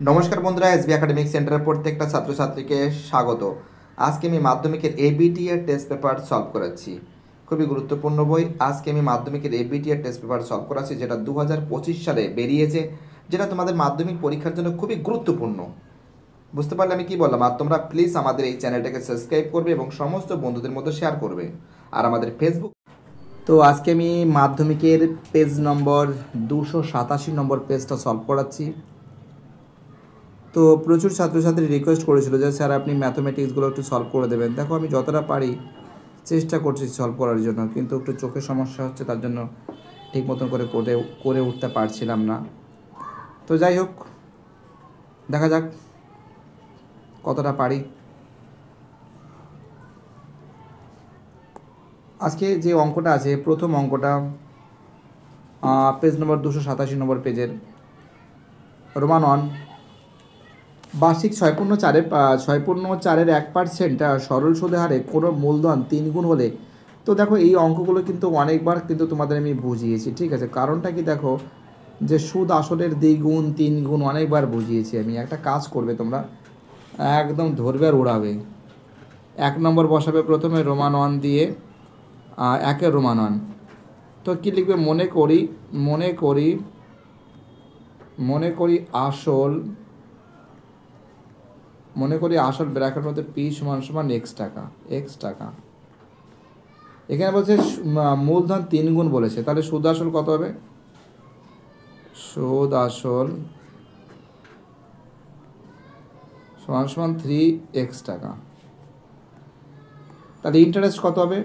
নমস্কার বন্ধুরা, SB academic সেন্টারের প্রত্যেকটা ছাত্রছাত্রীকে স্বাগত। আজকে আমি মাধ্যমিকের এবিটি এর টেস্ট পেপার সলভ করাচ্ছি। খুবই গুরুত্বপূর্ণ বই। আজকে আমি মাধ্যমিকের এবিটি এর টেস্ট পেপার সলভ করাচ্ছি, যেটা 2025 সালে বেরিয়েছে, যেটা তোমাদের মাধ্যমিক পরীক্ষার জন্য খুবই গুরুত্বপূর্ণ। বুঝতে পারলে আমি কি বললাম? আর তোমরা প্লিজ আমাদের এই চ্যানেলটাকে সাবস্ক্রাইব করবে এবং সমস্ত বন্ধুদের মধ্যে শেয়ার করবে। আর আমাদের ফেসবুক। তো আজকে আমি মাধ্যমিকের পেজ নম্বর 287 নম্বর পেজটা সলভ করাচ্ছি। তো প্রচুর ছাত্রছাত্রী রিকোয়েস্ট করেছিল যে স্যার আপনি ম্যাথমেটিক্সগুলো একটু সলভ করে দেবেন। দেখো, আমি যতটা পারি চেষ্টা করছি সলভ করার জন্য, কিন্তু একটু চোখের সমস্যা হচ্ছে, তার জন্য ঠিক মতন করে উঠতে পারছিলাম না। তো যাই হোক, দেখা যাক কতটা পারি। আজকে যে অঙ্কটা আছে, প্রথম অঙ্কটা পেজ নম্বর 287 নম্বর পেজের, রোমান 1, বার্ষিক 6.4-এর 1% সরল সুদের হারে কোনো মূলধন 3 গুণ হলে। তো দেখো, এই অঙ্কগুলো কিন্তু অনেকবার কিন্তু তোমাদের আমি বুঝিয়েছি, ঠিক আছে? কারণটা কি দেখো, যে সুদ আসলের 2 গুণ 3 গুণ অনেকবার বুঝিয়েছি আমি। একটা কাজ করবে তোমরা, একদম ধরবে আর উড়াবে। 1 নম্বর বসাবে প্রথমে রোমান 1 দিয়ে, 1-এর রোমান 1। তো কী লিখবে? মনে করি আসল ব্র্যাকেট মধ্যে পি সমান এক্স টাকা। এখানে বলছে মূলধন 3 গুণ বলেছে, তাহলে সুদ আসল কত হবে? সুদ আসল সমান 3x টাকা। তাহলে ইন্টারেস্ট কত হবে?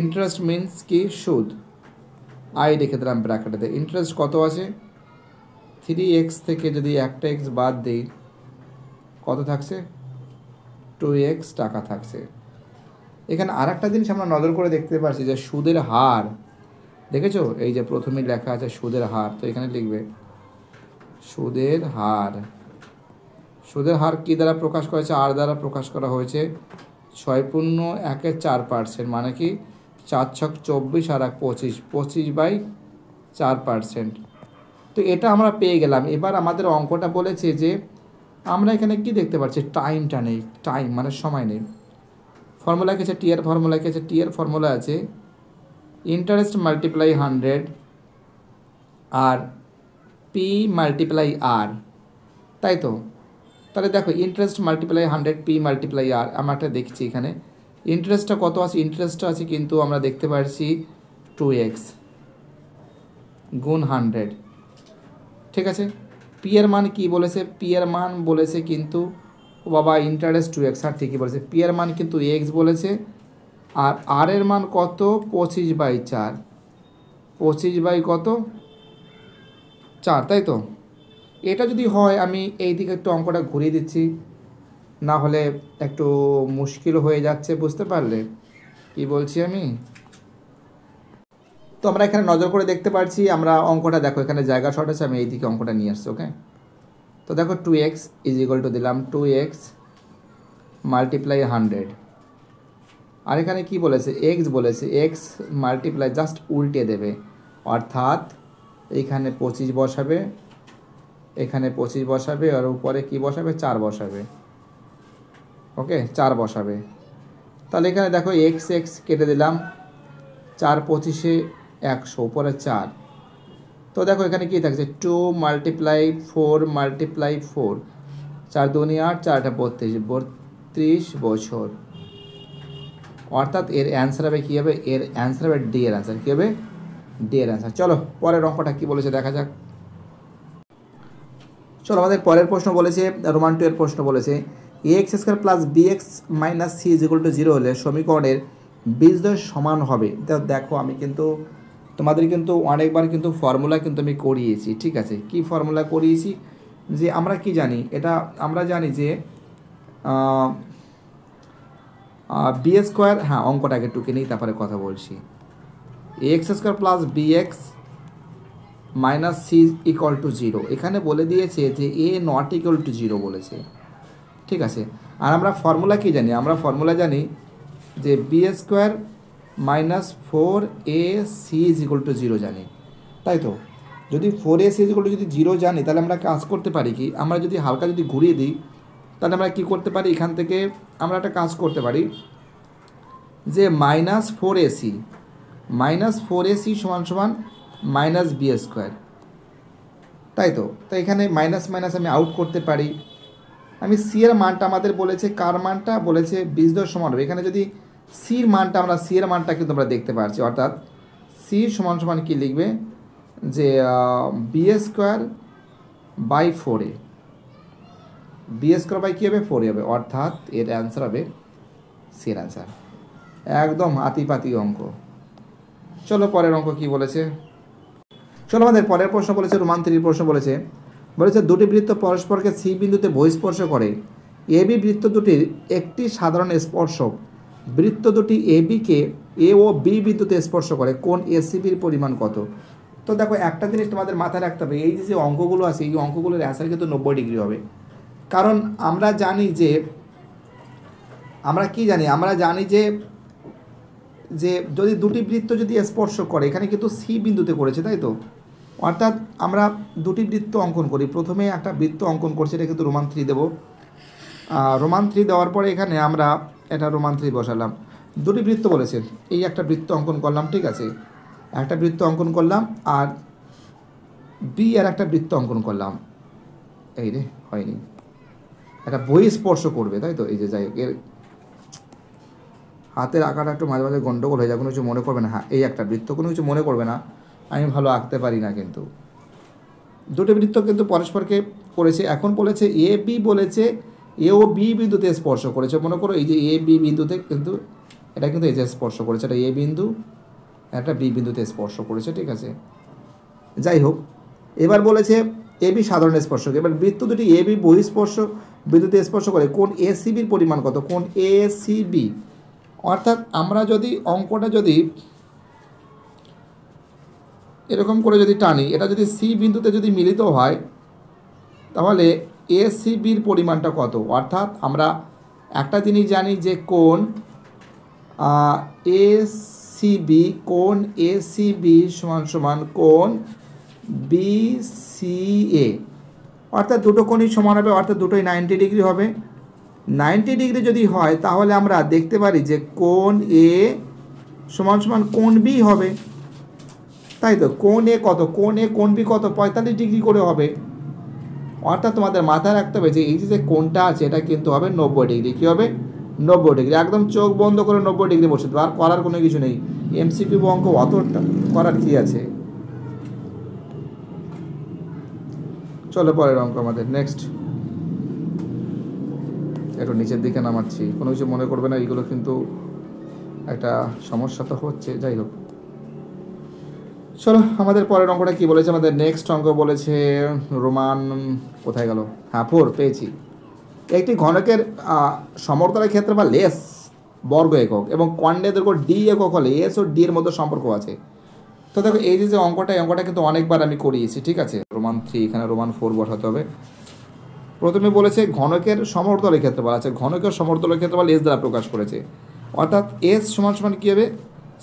ইন্টারেস্ট মিনস কি? সুদ। আই রেখে দিলাম ব্র্যাকেটে। ইন্টারেস্ট কত আছে? 3x থেকে যদি একটা x বাদ দিই, কত থাকছে? 2x টাকা থাকছে। এখানে আর একটা জিনিস আমরা নজর করে দেখতে পাচ্ছি যে সুদের হার, দেখেছো? এই যে প্রথমেই লেখা আছে সুদের হার, তো এখানে লিখবে সুদের হার কী দ্বারা প্রকাশ করেছে? আর দ্বারা প্রকাশ করা হয়েছে। 6.1-4%, মানে কি 4×6 = 24 আর 25/4%। তো এটা আমরা পেয়ে গেলাম। এবার আমাদের অঙ্কটা বলেছে যে আমরা এখানে কি দেখতে পাচ্ছি? টাইমটা নেই, টাইম মানে সময় নেই। ফর্মুলা কি আছে? টি এর ফর্মুলা আছে ইন্টারেস্ট মাল্টিপ্লাই 100 আর পি মাল্টিপ্লাই আর, তাই তো? তাহলে দেখো, ইন্টারেস্ট মাল্টিপ্লাই 100, পি মাল্টিপ্লাই আর। আমরা একটা দেখছি এখানে ইন্টারেস্টটা কত আছে? ইন্টারেস্টটা আছে কিন্তু আমরা দেখতে পাচ্ছি 2x গুণ 100, ঠিক আছে? পি এর মান কি বলেছে? পি এর মান বলেছে কিন্তু, ও বাবা, ইন্টারেস্ট 2x, আর ঠিকই বলেছে। পি এর মান কিন্তু x বলেছে। আর আর এর মান কত? 25/4, 25/4, তাই তো? এটা যদি হয়, আমি এই দিকে একটু অঙ্কটা ঘুরিয়ে দিচ্ছি, না হলে একটু মুশকিল হয়ে যাচ্ছে। বুঝতে পারলে কি বলছি আমি? তো আমরা এখানে নজর করে দেখতে পাচ্ছি, আমরা অঙ্কটা দেখো, এখানে জায়গা শর্ট আছে, আমি এই দিকে অঙ্কটা নিয়ে আসছি। ওকে, তো দেখো 2x দিলাম 2x মাল্টিপ্লাই 100, আর এখানে কি বলেছে? x বলেছে। x মাল্টিপ্লাই, জাস্ট উল্টে দেবে, অর্থাৎ এইখানে 25 বসাবে, এখানে 25 বসাবে, আর উপরে কি বসাবে? 4 বসাবে। ওকে, 4 বসাবে। তাহলে এখানে দেখো x কেটে দিলাম, 4×25 = 100, উপরে 4। তো দেখো এখানে কি থাকছে? 2 × 4 × 4, 4 দুগুণে 8, 4 32 বছর। অর্থাৎ এর অ্যান্সার হবে কী হবে? এর অ্যান্সার হবে ডি এর অ্যান্সার। কী হবে? ডি এর অ্যান্সার। চলো পরের অঙ্কটা কী বলেছে দেখা যাক। চলো, আমাদের পরের প্রশ্ন বলেছে, রোমান 2 এর প্রশ্ন বলেছে ax² + bx - c = 0 হলে সমীকরণের বীজদ্বয় সমান হবে। দেখো, আমি কিন্তু তোমাদের কিন্তু অনেকবার কিন্তু ফর্মুলা কিন্তু আমি করিয়েছি, ঠিক আছে? কি ফর্মুলা করিয়েছি? যে আমরা কি জানি, এটা আমরা জানি যে b², হ্যাঁ, অঙ্কটাকে টুকে নেই, তারপরে কথা বলছি। ax² + bx - c = 0। এখানে বলে দিয়েছে যে a ≠ 0 বলেছে, ঠিক আছে? আর আমরা ফর্মুলা কি জানি? আমরা ফর্মুলা জানি যে b² - 4ac = 0 জানি, তাই তো? যদি 4s যদি 0 জানি তাহলে আমরা কাজ করতে পারি কি, আমরা যদি হালকা যদি ঘুরিয়ে দিই তাহলে আমরা কি করতে পারি, এখান থেকে আমরা একটা কাজ করতে পারি যে -4ac সমান সমান -b², তাই তো। তো এখানে মাইনাস মাইনাস আমি আউট করতে পারি। আমি সি এর মানটা আমাদের বলেছে, কার মানটা বলেছে বীজদ্বয় সমান হবে। এখানে যদি সির মানটা আমরা সি এর মানটা কিন্তু আমরা দেখতে পাচ্ছি, অর্থাৎ সি সমান সমান কী লিখবে যে b²/4a, b² বাই কী হবে 4a হবে, অর্থাৎ এর অ্যান্সার হবে সি এর অ্যান্সার। একদম হাতিপাতি অঙ্ক। চলো পরের অঙ্ক কি বলেছে, চলো আমাদের পরের প্রশ্ন বলেছে রোমান 3 প্রশ্ন বলেছে দুটি বৃত্ত পরস্পরকে সি বিন্দুতে বহিঃস্পর্শ করে, এবি বৃত্ত দুটির একটি সাধারণ স্পর্শক বৃত্ত দুটি এবিকে এ ও বি বিন্দুতে স্পর্শ করে, কোণ এসিবির পরিমাণ কত। তো দেখো একটা জিনিস তোমাদের মাথায় রাখতে হবে, এই যে অঙ্কগুলো আছে এই অঙ্কগুলোর অ্যান্সার কিন্তু 90 ডিগ্রি হবে। কারণ আমরা জানি যে যে যদি দুটি বৃত্ত যদি স্পর্শ করে, এখানে কিন্তু সি বিন্দুতে করেছে, তাই তো। অর্থাৎ আমরা দুটি বৃত্ত অঙ্কন করি, প্রথমে একটা বৃত্ত অঙ্কন করছি, এটা কিন্তু রোমান 3 দেবো। রোমান 3 দেওয়ার পরে এখানে আমরা এটা রোমান 3 বসালাম। দুটি বৃত্ত বলেছেন, এই একটা বৃত্ত অঙ্কন করলাম, ঠিক আছে, একটা বৃত্ত অঙ্কন করলাম, আর বি আর একটা বৃত্ত অঙ্কন করলাম। এই রে হয়নি, এটা বহিঃস্পর্শ করবে, তাই তো। এই যে যাই হোক, এর হাতের আঁকাটা একটু মাঝে মাঝে গন্ডগোল হয়ে যায়, কোনো কিছু মনে করবে না। হ্যাঁ, এই একটা বৃত্ত, কোনো কিছু মনে করবে না, আমি ভালো আঁকতে পারি না, কিন্তু দুটো বৃত্ত কিন্তু পরস্পরকে করেছে। এখন বলেছে এ বি, বলেছে এ ও বি বিন্দুতে স্পর্শ করেছে। মনে করো এই যে এ বি বিন্দুতে কিন্তু এটা কিন্তু এই যে স্পর্শ করেছে, এটা এ বিন্দু, একটা বি বিন্দুতে স্পর্শ করেছে, ঠিক আছে। যাই হোক, এবার বলেছে এ বি সাধারণ স্পর্শক। এবার বৃত্ত দুটি এ বি বহিঃস্পর্শ বিন্দুতে স্পর্শ করে, কোণ এসিবির পরিমাণ কত, কোণ এসিবি। অর্থাৎ আমরা যদি অঙ্কটা যদি এরকম করে যদি টানি, এটা যদি সি বিন্দুতে যদি মিলিত হয় তাহলে এসিবির পরিমাণটা কত। অর্থাৎ আমরা একটা জিনিস জানি যে কোণ এসিবি সমান সমান কোণ বিসিএ, অর্থাৎ দুটো কোণই সমান হবে, অর্থাৎ দুটোই 90 ডিগ্রি হবে। 90 ডিগ্রি যদি হয় তাহলে আমরা দেখতে পারি যে কোণ এ সমান সমান কোণ বি হবে, তাই তো। কোণ এ কত, কোণ এ কোণ বি কত, 45 ডিগ্রি করে হবে। অর্থাৎ তোমাদের মাথায় রাখতে হবে যে এই যে কোণটা আছে এটা কিন্তু হবে 90 ডিগ্রি। কী হবে 90 ডিগ্রি। একদম চোখ বন্ধ করে 90 ডিগ্রি বসে দেবো, আর করার কোনো কিছু নেই। এমসিকিউ অঙ্ক অতটা করার কী আছে। চলো পরের অঙ্ক আমাদের নেক্সট। একটু নিচের দিকে নামাচ্ছি, কোনো কিছু মনে করবে না, এইগুলো কিন্তু একটা সমস্যা তো হচ্ছে। যাই হোক, চলো আমাদের পরের অঙ্কটা কী বলেছে, আমাদের নেক্সট অঙ্ক বলেছে রোমান, কোথায় গেল, হ্যাঁ 4 পেয়েছি। একটি ঘনকের সমতলের ক্ষেত্রে বা লেস বর্গ একক এবং কর্ণের দৈর্ঘ্য ডি একক হলে এস ও ডি এর মধ্যে সম্পর্ক আছে। তো দেখো এই যে অঙ্কটা কিন্তু অনেকবার আমি করিয়েছি, ঠিক আছে। রোমান 3, এখানে রোমান 4 বসাতে হবে। প্রথমে বলেছে ঘনকের সমতলের ক্ষেত্রে বলা আছে, ঘনকের সমতলের ক্ষেত্রে বলা এস দ্বারা প্রকাশ করেছে, অর্থাৎ এস সমান সমান কী হবে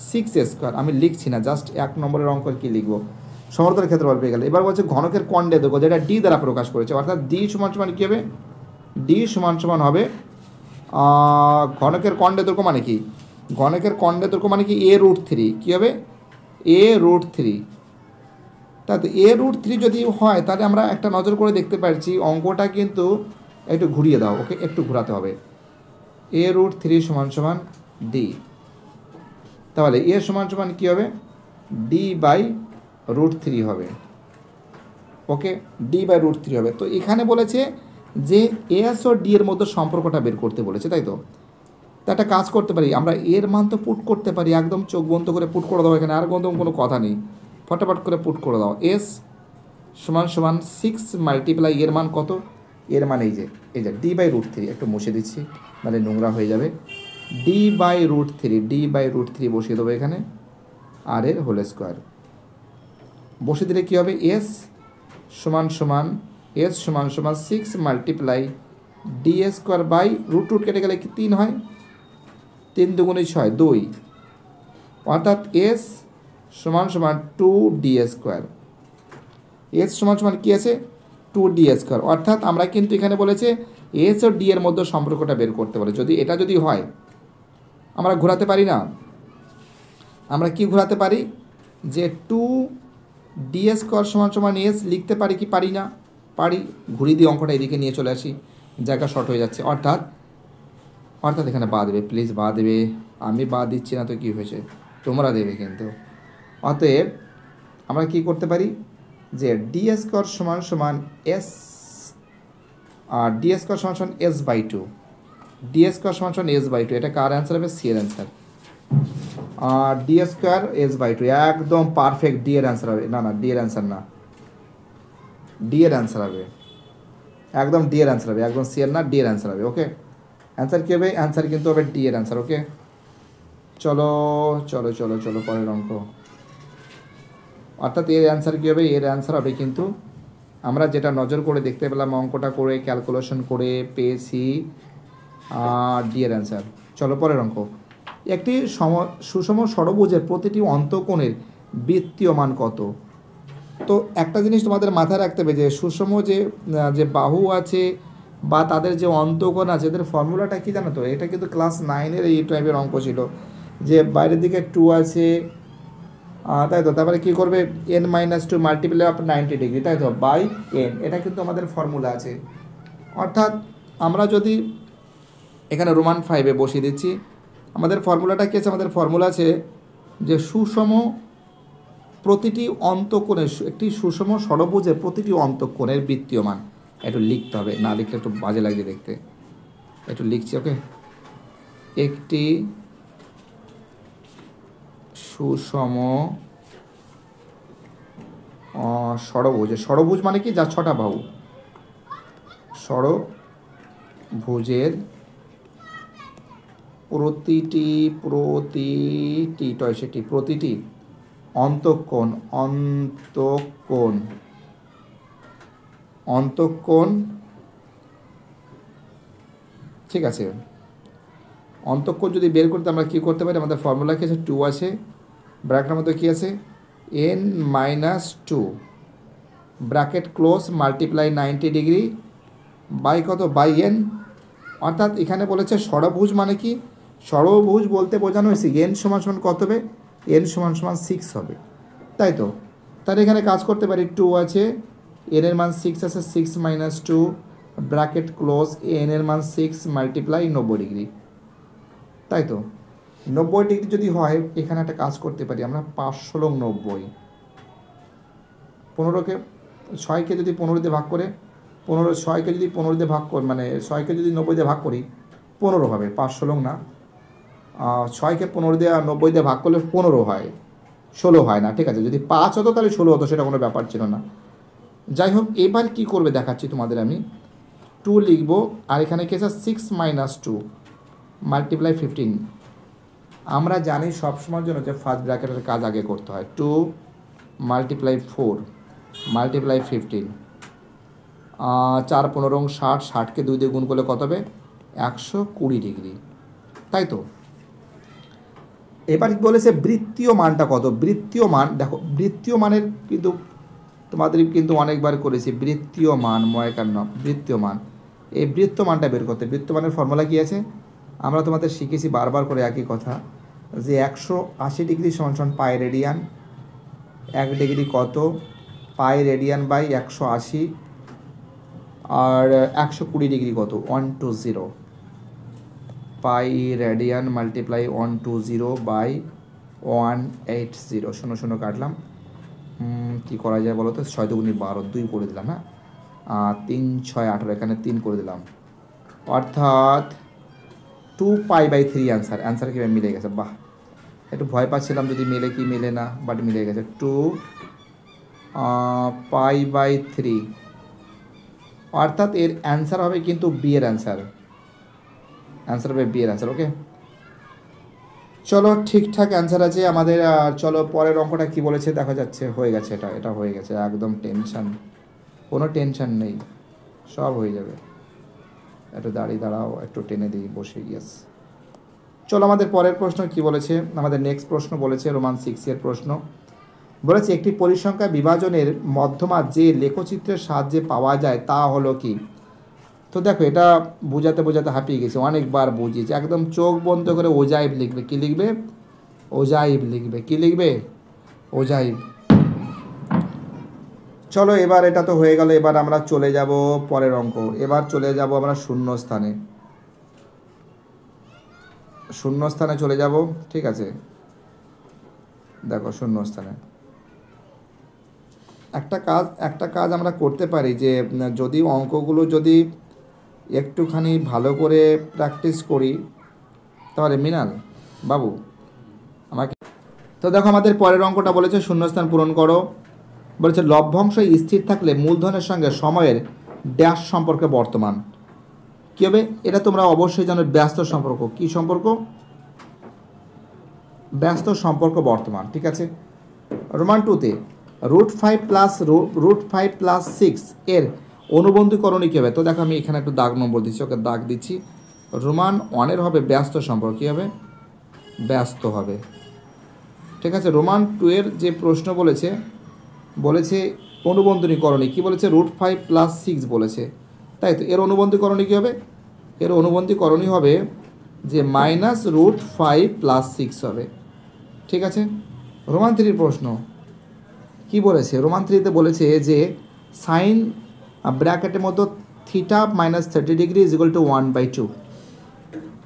6a²। আমি লিখছি না, জাস্ট 1 নম্বরের অঙ্ক কী লিখবো, সমতলের ক্ষেত্রফল পেয়ে গেল। এবার বলছে ঘনকের কর্ণের দৈর্ঘ্য, যেটা ডি দ্বারা প্রকাশ করেছে, অর্থাৎ ডি সমান সমান কী হবে, ডি সমান সমান হবে ঘনকের কর্ণের দৈর্ঘ্য মানে কি, ঘনকের কর্ণের দৈর্ঘ্য মানে কি a√3, কী হবে a√3। তাতে a√3 যদি হয় তাহলে আমরা একটা নজর করে দেখতে পাচ্ছি অঙ্কটা কিন্তু একটু ঘুরিয়ে দাও, ওকে একটু ঘোরাতে হবে। a√3 সমান সমান ডি, তাহলে এ সমান সমান কী হবে d/√3 হবে, ওকে d/√3 হবে। তো এখানে বলেছে যে এস ও ডি এর মধ্যে সম্পর্কটা বের করতে বলেছে, তাই তো। তা একটা কাজ করতে পারি আমরা, এর মান তো পুট করতে পারি, একদম চোখ বন্ধ করে পুট করে দাও, এখানে আর কোনো কথা নেই, ফটাফট করে পুট করে দাও। এস সমান সমান 6 মাল্টিপ্লাই এর মান কত, এর মান এই যে d/√3, একটু মুছে দিচ্ছি মানে নোংরা হয়ে যাবে। d/√3 বসিয়ে দেবো এখানে, আর এর হোল স্কোয়ার বসিয়ে দিলে কী হবে, এস সমান সমান 6 মাল্টিপ্লাই d²/√2 কেটে গেলে কি 3 হয়, 3 দুগুণে 6 2, অর্থাৎ এস সমান সমান 2d²। এস সমান সমান কী আছে 2d স্কোয়ার, অর্থাৎ আমরা কিন্তু এখানে বলেছে এস ও ডি এর মধ্যে সম্পর্কটা বের করতে বলে। যদি এটা যদি হয় আমরা ঘোরাতে পারি না, আমরা কি ঘোরাতে পারি যে 2d স্কোয়ার সমান সমান এস লিখতে পারি কি পারি না? পারি। ঘুরিয়ে দিয়ে অঙ্কটা এদিকে নিয়ে চলে আসি, জায়গা শর্ট হয়ে যাচ্ছে। অর্থাৎ এখানে বা দেবে, প্লিজ বা দেবে, আমি বা দিচ্ছি না তো কী হয়েছে, তোমরা দেবে কিন্তু। অতএব আমরা কি করতে পারি যে ডি স্কোয়ার সমান সমান এস, আর ডি স্কোয়ার সমান সমান S by two, D square সমান সমান এস বাই টু, এটা কার অ্যান্সার হবে? সি এর অ্যান্সার। আর D square S by two একদম পারফেক্ট, ডি এর অ্যান্সার হবে। না না, ডি এর অ্যান্সার না, ডি এর অ্যান্সার হবে, একদম ডি এর অ্যান্সার হবে, একদম সি এর না, ডি এর অ্যান্সার হবে। ওকে, অ্যান্সার কী হবে? অ্যান্সার কিন্তু হবে ডি এর অ্যান্সার। ওকে, চলো চলো চলো চলো পরের অঙ্ক। অর্থাৎ এর অ্যান্সার কী হবে? এর অ্যান্সার হবে কিন্তু আমরা যেটা নজর করে দেখতে পেলাম, অঙ্কটা করে ক্যালকুলেশন করে পেয়েছি ডি এর অ্যান্সার। চলো পরের অঙ্ক। একটি সুষম ষড়ভুজের প্রতিটি অন্তঃকোণের বৃত্তীয় মান কত? তো একটা জিনিস তোমাদের মাথায় রাখতে হবে যে সুষম যে বাহু আছে বা তাদের যে অন্তঃকোণ আছে, এদের ফর্মুলাটা কী জানো তো? এটা কিন্তু ক্লাস 9-এর এই টাইপের অঙ্ক ছিল, যে বাইরের দিকে 2 আছে, তাই তো, তারপরে কী করবে n-2 মাল্টিপ্লাই অফ 90 ডিগ্রি, তাই তো, বাই n, এটা কিন্তু আমাদের ফর্মুলা আছে। অর্থাৎ আমরা যদি এখানে রোমান 5-এ বসিয়ে দিচ্ছি, আমাদের ফর্মুলাটা কী আছে? আমাদের ফর্মুলা আছে যে সুষম প্রতিটি অন্তঃকোণের, একটি সুষম ষড়ভুজের প্রতিটি অন্তঃকোণের বৃত্তীয় মান। একটু লিখতে হবে, না লিখলে একটু বাজে লাগছে দেখতে, একটু লিখছি। ওকে, একটি সুষম ষড়ভুজ, ষড়ভুজ মানে কি? যা 6টা বাহু, ষড়ভুজের প্রতিটি অন্তঃকোণ ঠিক আছে, অন্তঃকোণ যদি বের করতে আমরা কী করতে পারি? আমাদের ফর্মুলা কী আছে? 2 আছে, ব্র্যাকেটের মধ্যে কী আছে? n-2 bracket close multiply 90 degree by কত? By n। অর্থাৎ এখানে বলেছে ষড়ভুজ মানে কি? ষড়ভুজ বলতে বোঝানো হয়েছে n সমান সমান কত হবে? n সমান সমান 6 হবে, তাই তো। তাহলে এখানে কাজ করতে পারি, 2 আছে, n এর মান 6 আছে, 6 - 2 ব্র্যাকেট ক্লোজ, n এর মান 6 মাল্টিপ্লাই 90 ডিগ্রি, তাই তো। 90 ডিগ্রি যদি হয়, এখানে একটা কাজ করতে পারি আমরা, 5×90, 15কে 6কে যদি 15 দিয়ে ভাগ করে, 6কে যদি 15 দিয়ে ভাগ করি, মানে 6কে যদি 90 দিয়ে ভাগ করি 15 হবে, 5×16 না, 6কে 15 দিয়ে 90 দিয়ে ভাগ করলে 15 হয়, 16 হয় না, ঠিক আছে। যদি 5 হতো তাহলে 16 হতো, সেটা কোনো ব্যাপার ছিল না। যাই হোক, এবার কি করবে দেখাচ্ছি তোমাদের আমি। 2 লিখব, আর এখানে কি আছে? 6 - 2 মাল্টিপ্লাই 15। আমরা জানি সবসময়ের জন্য যে ফার্স্ট ব্র্যাকেটের কাজ আগে করতে হয়। 2 মাল্টিপ্লাই 4 মাল্টিপ্লাই 15, 4×15 = 60, 60কে 2 দিয়ে গুণ করলে কত হবে? 120 ডিগ্রি, তাই তো। এবার বলেছে বৃত্তীয় মানটা কত? বৃত্তীয় মান দেখো, বৃত্তীয় মানের কিন্তু তোমাদের কিন্তু অনেকবার করেছি, বৃত্তীয় মান বৃত্তীয় মান, এই বৃত্ত মানটা বের করতে। বৃত্ত মানের ফর্মুলা কী আছে? আমরা তোমাদের শিখেছি বারবার করে একই কথা, যে 180 ডিগ্রি সমান পাই রেডিয়ান, 1 ডিগ্রি কত? পাই রেডিয়ান বাই 180, আর 120 ডিগ্রি কত? 120 পাই রেডিয়ান মাল্টিপ্লাই 120 বাই 180। 0 কাটলাম, কী করা যায় বলো তো? 6 × 2 = 12, 2 করে দিলাম, হ্যাঁ, 3 × 6 = 18, এখানে 3 করে দিলাম, অর্থাৎ 2π/3 অ্যান্সার কীভাবে মিলে গেছে? বাহ, একটু ভয় পাচ্ছিলাম যদি মেলে কি মেলে না, বাট মিলে গেছে। 2π/3, অর্থাৎ এর অ্যান্সার হবে কিন্তু বি এর অ্যান্সার হবে বি এর অ্যান্সার। ওকে, চলো ঠিকঠাক অ্যান্সার আছে আমাদের। চলো পরের অঙ্কটা কি বলেছে দেখা যাচ্ছে। হয়ে গেছে, এটা হয়ে গেছে, একদম কোনো টেনশন নেই, সব হয়ে যাবে। একটু দাঁড়াও, একটু টেনে দিই, বসে। ইয়েস, চলো আমাদের পরের প্রশ্ন কি বলেছে। আমাদের নেক্সট প্রশ্ন বলেছে রোমান 6-এর প্রশ্ন। বলেছে একটি পরিসংখ্যা বিভাজনের মধ্যমা যে লেখচিত্রের সাহায্যে পাওয়া যায় তা হলো কি। তো দেখো এটা বোঝাতে বোঝাতে হাঁপিয়ে গেছে, অনেকবার বুঝিয়েছে, একদম চোখ বন্ধ করে ওজাইব লিখবে। কি লিখবে? ওজাইব লিখবে। কি লিখবে? ওজাইব। চলো এবার এটা তো হয়ে গেল, এবার আমরা চলে যাব পরের অঙ্ক। এবার চলে যাব আমরা শূন্যস্থানে। শূন্যস্থানে চলে যাব, ঠিক আছে। দেখো শূন্যস্থানে একটা কাজ আমরা করতে পারি, যে যদি অঙ্কগুলো যদি একটুখানি ভালো করে প্র্যাকটিস করি তাহলে মৃণাল বাবু আমাকে। তো দেখো আমাদের পরের অঙ্কটা বলেছে শূন্যস্থান পূরণ করো। বলেছে লভ্যাংশ স্থির থাকলে মূলধনের সঙ্গে সময়ের ড্যাশ সম্পর্কে বর্তমান কী হবে? এটা তোমরা অবশ্যই জানো, ব্যস্ত সম্পর্ক। কি সম্পর্ক? ব্যস্ত সম্পর্ক বর্তমান, ঠিক আছে। রোমান 2-তে √5 + 6 এর অনুবন্ধীকরণই কী হবে? তো দেখো আমি এখানে একটু দাগ নম্বর দিচ্ছি, ওকে দাগ দিচ্ছি। রোমান 1-এর হবে ব্যস্ত সম্পর্ক। কী হবে? ব্যস্ত হবে, ঠিক আছে। রোমান 2-এর যে প্রশ্ন বলেছে অনুবন্ধনীকরণী কী বলেছে? √5 + 6 বলেছে, তাই তো। এর অনুবন্ধীকরণী কী হবে? এর অনুবন্ধীকরণই হবে যে -√5 + 6 হবে, ঠিক আছে। রোমান 3-র প্রশ্ন কি বলেছে? রোমান 3-তে বলেছে যে সাইন ব্র্যাকেটের মধ্যে থিটা -30° = 1/2।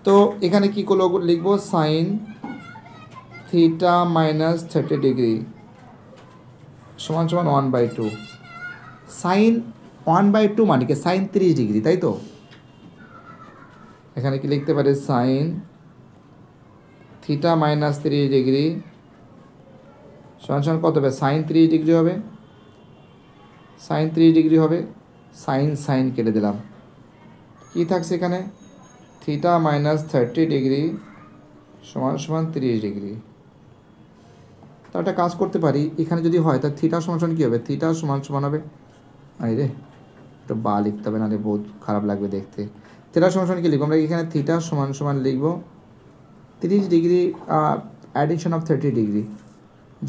তো এখানে কী করলো লিখবো? Sine theta -30° = 1/2। সাইন 1/2 মানে কি? সাইন 30°, তাই তো। এখানে কি লিখতে পারে? সাইন থিটা -30° কত হবে? সাইন 30° হবে। সাইন 30° হবে। সাইন কেটে দিলাম, কি থাকছে এখানে? থিটা -30° = 30°। তো একটা কাজ করতে পারি, এখানে যদি হয় তা থিটা সমান কী হবে? থিটা সমান হবে, আরে রে একটু বা লিখতে হবে, নাহলে বহুত খারাপ লাগবে দেখতে। থিটা সমান কী লিখবো আমরা? এখানে থিটা সমান লিখব 30° অ্যাডিশন অফ 30°,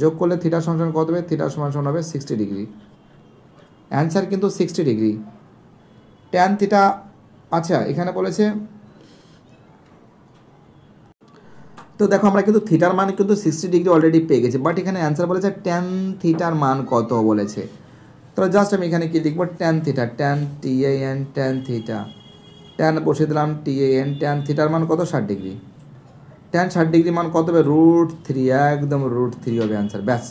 যোগ করলে থিটা সমান কত হবে? থিটা সমান হবে 60°। অ্যান্সার কিন্তু 60°। ট্যান থিটা, আচ্ছা এখানে বলেছে, তো দেখো আমরা কিন্তু থিটার মান কিন্তু 60° অলরেডি পেয়ে গেছি, বাট এখানে অ্যান্সার বলেছে ট্যান থিটার মান কত বলেছে। তো জাস্ট আমি এখানে কি লিখবো? Tan theta, tan TAN, tan theta, tan বসে দিলাম TAN, ট্যান থিটার মান কত? 60°। ট্যান 60° মান কত হবে? √3, একদম √3 হবে অ্যান্সার। ব্যাস,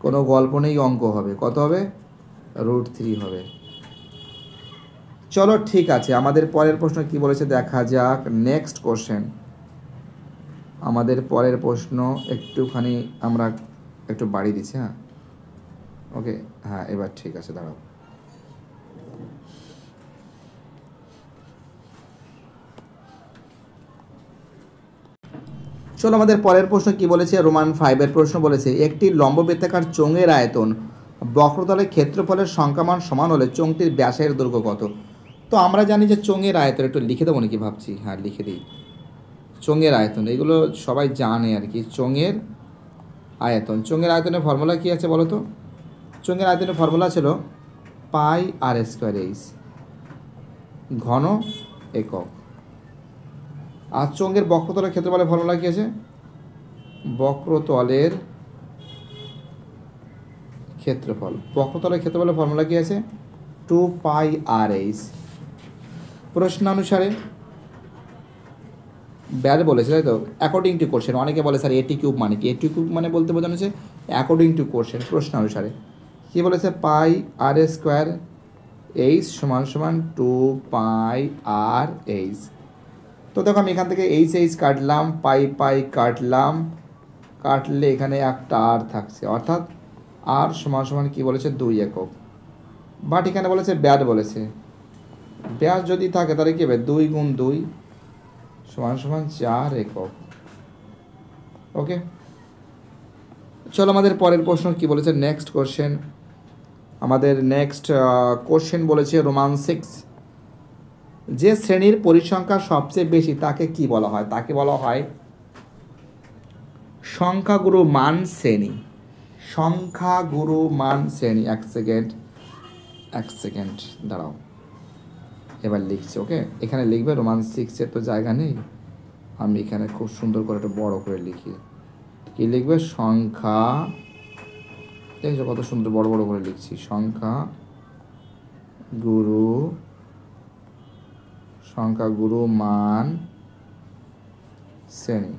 কোনো গল্প নেই, অঙ্ক হবে। কত হবে? √3 হবে। চলো ঠিক আছে, আমাদের পরের প্রশ্ন কি বলেছে দেখা যাক। নেক্সট কোশ্চেন, আমাদের পরের প্রশ্ন একটুখানি আমরা একটু বাড়িয়ে দিচ্ছি। হ্যাঁ ওকে, হ্যাঁ এবার ঠিক আছে, দাঁড়াও। চলো আমাদের পরের প্রশ্ন কি বলেছে। রোমান 5-এর প্রশ্ন বলেছে একটি লম্ববৃত্তাকার চোঙের আয়তন বক্রতলের ক্ষেত্রফলের সংখ্যামান সমান হলে চোঙটির ব্যাসের দৈর্ঘ্য কত? তো আমরা জানি যে চোঙের আয়তন, একটু লিখে দেবো নাকি ভাবছি, হ্যাঁ লিখে দিই। চোঙের আয়তন এগুলো সবাই জানে আর কি। চোঙের আয়তনের ফর্মুলা কী আছে বলো তো? চোঙের আয়তনের ফর্মুলা ছিল πr²h, ঘন একক। আর চোঙের বক্রতলের ক্ষেত্রফলের ফর্মুলা কী আছে? বক্রতলের ক্ষেত্রফলের ফর্মুলা কী আছে? 2πr/h। প্রশ্নানুসারে ব্যার বলেছে, তাই তো। অ্যাকর্ডিং টু কোশ্চেন, অনেকে বলে স্যার AT³ মানে কি? AT³ মানে বলতে বোঝানো হচ্ছে অ্যাকর্ডিং টু কোশ্চেন, প্রশ্নানুসারে। কী বলেছে? πr² = 2πr/h। তো দেখো আমি এখান থেকে h কাটলাম, পাই কাটলে এখানে একটা আর থাকছে, অর্থাৎ r = কী বলেছে? 2 একক। বাট এখানে বলেছে ব্যাস বলেছে, ব্যাস যদি থাকে তাহলে কী হবে? 2 × 2 = 4 একক। ওকে, চলো আমাদের পরের প্রশ্ন কি বলেছে। নেক্সট কোশ্চেন, আমাদের নেক্সট কোশ্চেন বলেছে রোমান 6, যে শ্রেণীর পরিসংখ্যা সবচেয়ে বেশি তাকে কি বলা হয়? তাকে বলা হয় সংখ্যাগুরু মান শ্রেণী। সংখ্যা গুরু মান শ্রেণী। এক সেকেন্ড দাঁড়াও, এবার লিখছি। ওকে, এখানে লিখবে রোমান 6-এর তো জায়গা নেই, আমি এখানে খুব সুন্দর করে একটা বড় করে লিখি। কি লিখবে? সংখ্যা, দেখছো কত সুন্দর বড় বড় করে লিখছি। সংখ্যা গুরু মান শ্রেণী।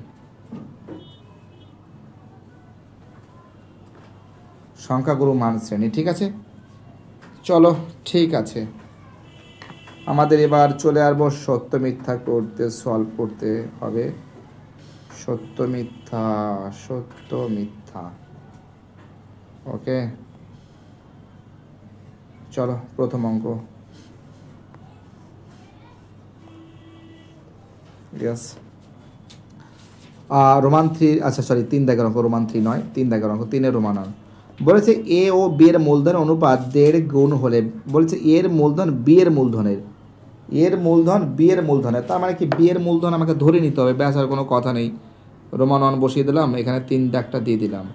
সংখ্যা গুরু মান শ্রেণী, ঠিক আছে। চলো ঠিক আছে, আমাদের এবার চলে আসবো সত্য মিথ্যা করতে, সলভ করতে হবে। সত্য মিথ্যা। ওকে, চলো প্রথম অঙ্ক। ইয়েস, রোমান 3, আচ্ছা সরি 3 দাগের অঙ্ক, রোমান 3 নয়, 3 দাগের অঙ্ক, 3-এর রোমান অঙ্ক। বলেছে এ ও বি এর মূলধন অনুপাত 1.5 গুণ হলে, বলেছে এর মূলধন বি এর মূলধনের, তার মানে কি বি এর মূলধন আমাকে ধরে নিতে হবে, ব্যাস, আর কোনো কথা নেই। রোমান 1 বসিয়ে দিলাম, এখানে 3 দাগটা দিয়ে দিলাম।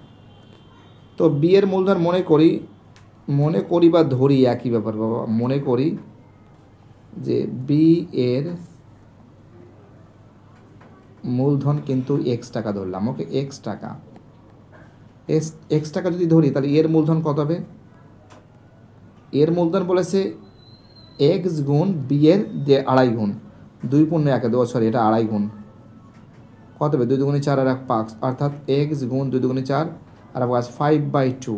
তো বি এর মূলধন মনে করি বা ধরি একই ব্যাপার বাবা, মনে করি যে বি এর মূলধন কিন্তু x টাকা ধরলাম। ওকে, x টাকা যদি ধরি তাহলে এর মূলধন কত হবে? এর মূলধন বলেছে x গুণ বি এর যে 2.5 গুণ, 2 পূর্ণ 1 2, সরি এটা 2.5 গুণ, কত হবে? 2 দুগুণে 4 আর 1 5, অর্থাৎ x গুণ 2 দুগুণে 4 আর 5/2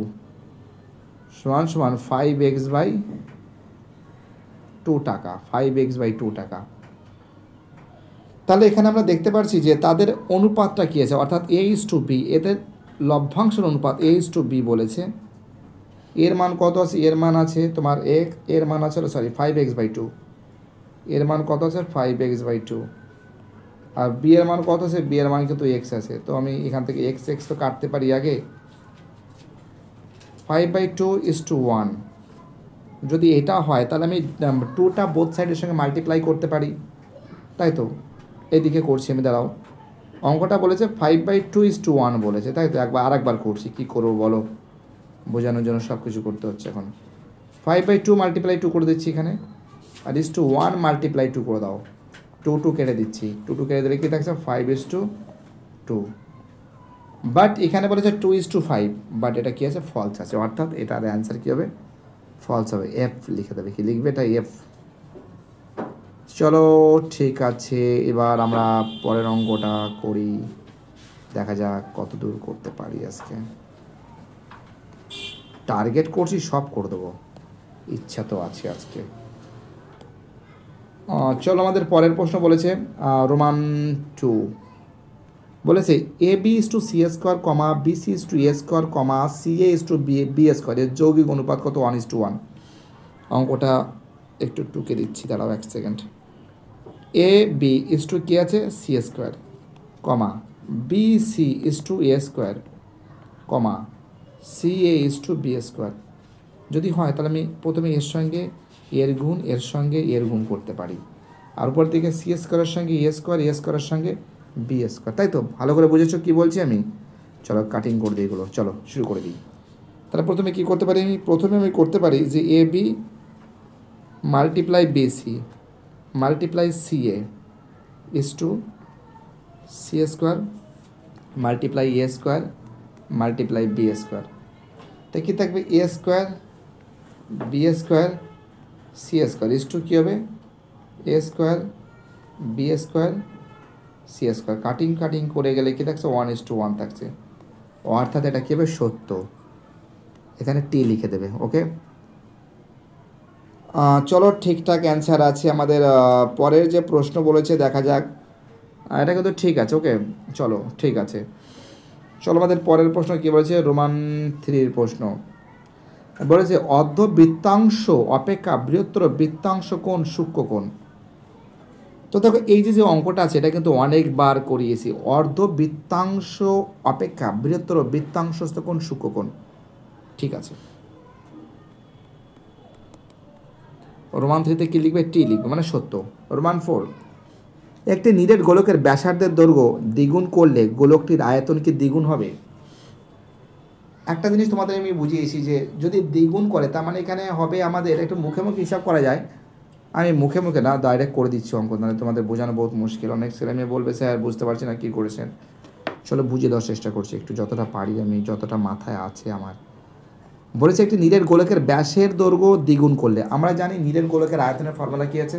সমান 5x/2 টাকা, 5x/2 টাকা। তাহলে এখানে আমরা দেখতে পাচ্ছি যে তাদের অনুপাতটা কী আছে, অর্থাৎ a/b, এদের লভ্যাংশের অনুপাত a/b বলেছে। এর মান কত আছে? এর মান আছে তোমার এর মান আছে 5x/2, এর মান কত আছে? 5x/2। আর বি এর মান কত আছে? বি এর মান কিন্তু x আছে, তো আমি এখান থেকে x তো কাটতে পারি আগে। 5/2:1 যদি এটা হয় তাহলে আমি 2টা বোথ সাইডের সঙ্গে মাল্টিপ্লাই করতে পারি, তাই তো? এদিকে করছি আমি, দাঁড়াও। অঙ্কটা বলেছে 5/2:1 বলেছে, তাই তো? আরেকবার করছি, কী করবো বলো, বোঝানোর জন্য সব কিছু করতে হচ্ছে এখন। 5/2 × 2 করে দিচ্ছি এখানে, আর 1 × 2 করে দাও। 2 কেটে দিচ্ছি, 2 কেটে দিলে কী থাকছে? 5/2। বাট এখানে বলেছে 2:5, বাট এটা কী আছে? ফলস আছে, অর্থাৎ এটার অ্যান্সার কী হবে? ফলস হবে, এফ লিখে দেবে। কি লিখবে? এটা এফ। চলো ঠিক আছে, এবার আমরা পরের অঙ্কটা করি, দেখা যাক কত দূর করতে পারি আজকে। টার্গেট করছি সব করে দেবো, ইচ্ছা তো আছে আজকে। চলো আমাদের পরের প্রশ্ন বলেছে রোমান 2, বলেছে AB/C², BC/A², CA/B² এর যৌগিক অনুপাত কত? 1:1। অঙ্কটা একটু টুকে দিচ্ছি, দাঁড়াও 1 সেকেন্ড। AB কি আছে? C², BC/A², CA/B²। যদি হয় তাহলে আমি প্রথমে এর সঙ্গে এর গুণ করতে পারি, আর উপর দিকে C² সঙ্গে A², A² সঙ্গে B², তাই তো? ভালো করে বুঝেছো কি বলছি আমি? চলো কাটিং করে দিই এগুলো, চলো শুরু করে দিই। তাহলে প্রথমে কি করতে পারি? আমি করতে পারি যে AB × BC × CA C² × A² × B², তাই কি থাকবে? A² B² C² কী হবে? A² B² C²। কাটিং করে গেলে কী থাকছে? 1:1 থাকছে, অর্থাৎ এটা কী হবে? সত্য। এখানে টি লিখে দেবে। ওকে, চলো ঠিকঠাক অ্যান্সার আছে আমাদের। পরের যে প্রশ্ন বলেছে দেখা যাক, এটা কিন্তু ঠিক আছে। ওকে, চলো ঠিক আছে। চলো আমাদের পরের প্রশ্ন কী বলেছে? রোমান 3 প্রশ্ন বলেছে অর্ধবৃত্তাংশ অপেক্ষা বৃহত্তর বৃত্তাংশ কোণ সূক্ষ্ম কোণ। তো দেখো এই যে অঙ্কটা আছে এটা কিন্তু অনেকবার করিয়েছি। অর্ধবৃত্তাংশ অপেক্ষা বৃহত্তর বৃত্তাংশস্থ কোণ সূক্ষ্ম কোণ, ঠিক আছে। রোমান 3-তে কী লিখবে? টি লিখবে, মানে সত্য। রোমান 4, একটি নিরেট গোলকের ব্যাসার্ধের দৈর্ঘ্য দ্বিগুণ করলে গোলকটির আয়তন কি দ্বিগুণ হবে? একটা জিনিস তোমাদের আমি বুঝিয়েছি যে যদি দ্বিগুণ করে তার মানে এখানে হবে আমাদের একটু মুখে মুখে হিসাব করা যায়। আমি মুখে মুখে না ডাইরেক্ট করে দিচ্ছি অঙ্ক, মানে তোমাদের বোঝানো বহুত মুশকিল। অনেক ছেলে মেয়ে বলবে স্যার বুঝতে পারছি না কী করেছেন। চলো বুঝিয়ে দেওয়ার চেষ্টা করছি একটু, যতটা পারি আমি, যতটা মাথায় আছে আমার। বলেছে একটি নীলের গোলকের ব্যাসের দৈর্ঘ্য দ্বিগুণ করলে, আমরা জানি নীলের গোলকের আয়তনের ফর্মুলা কী আছে,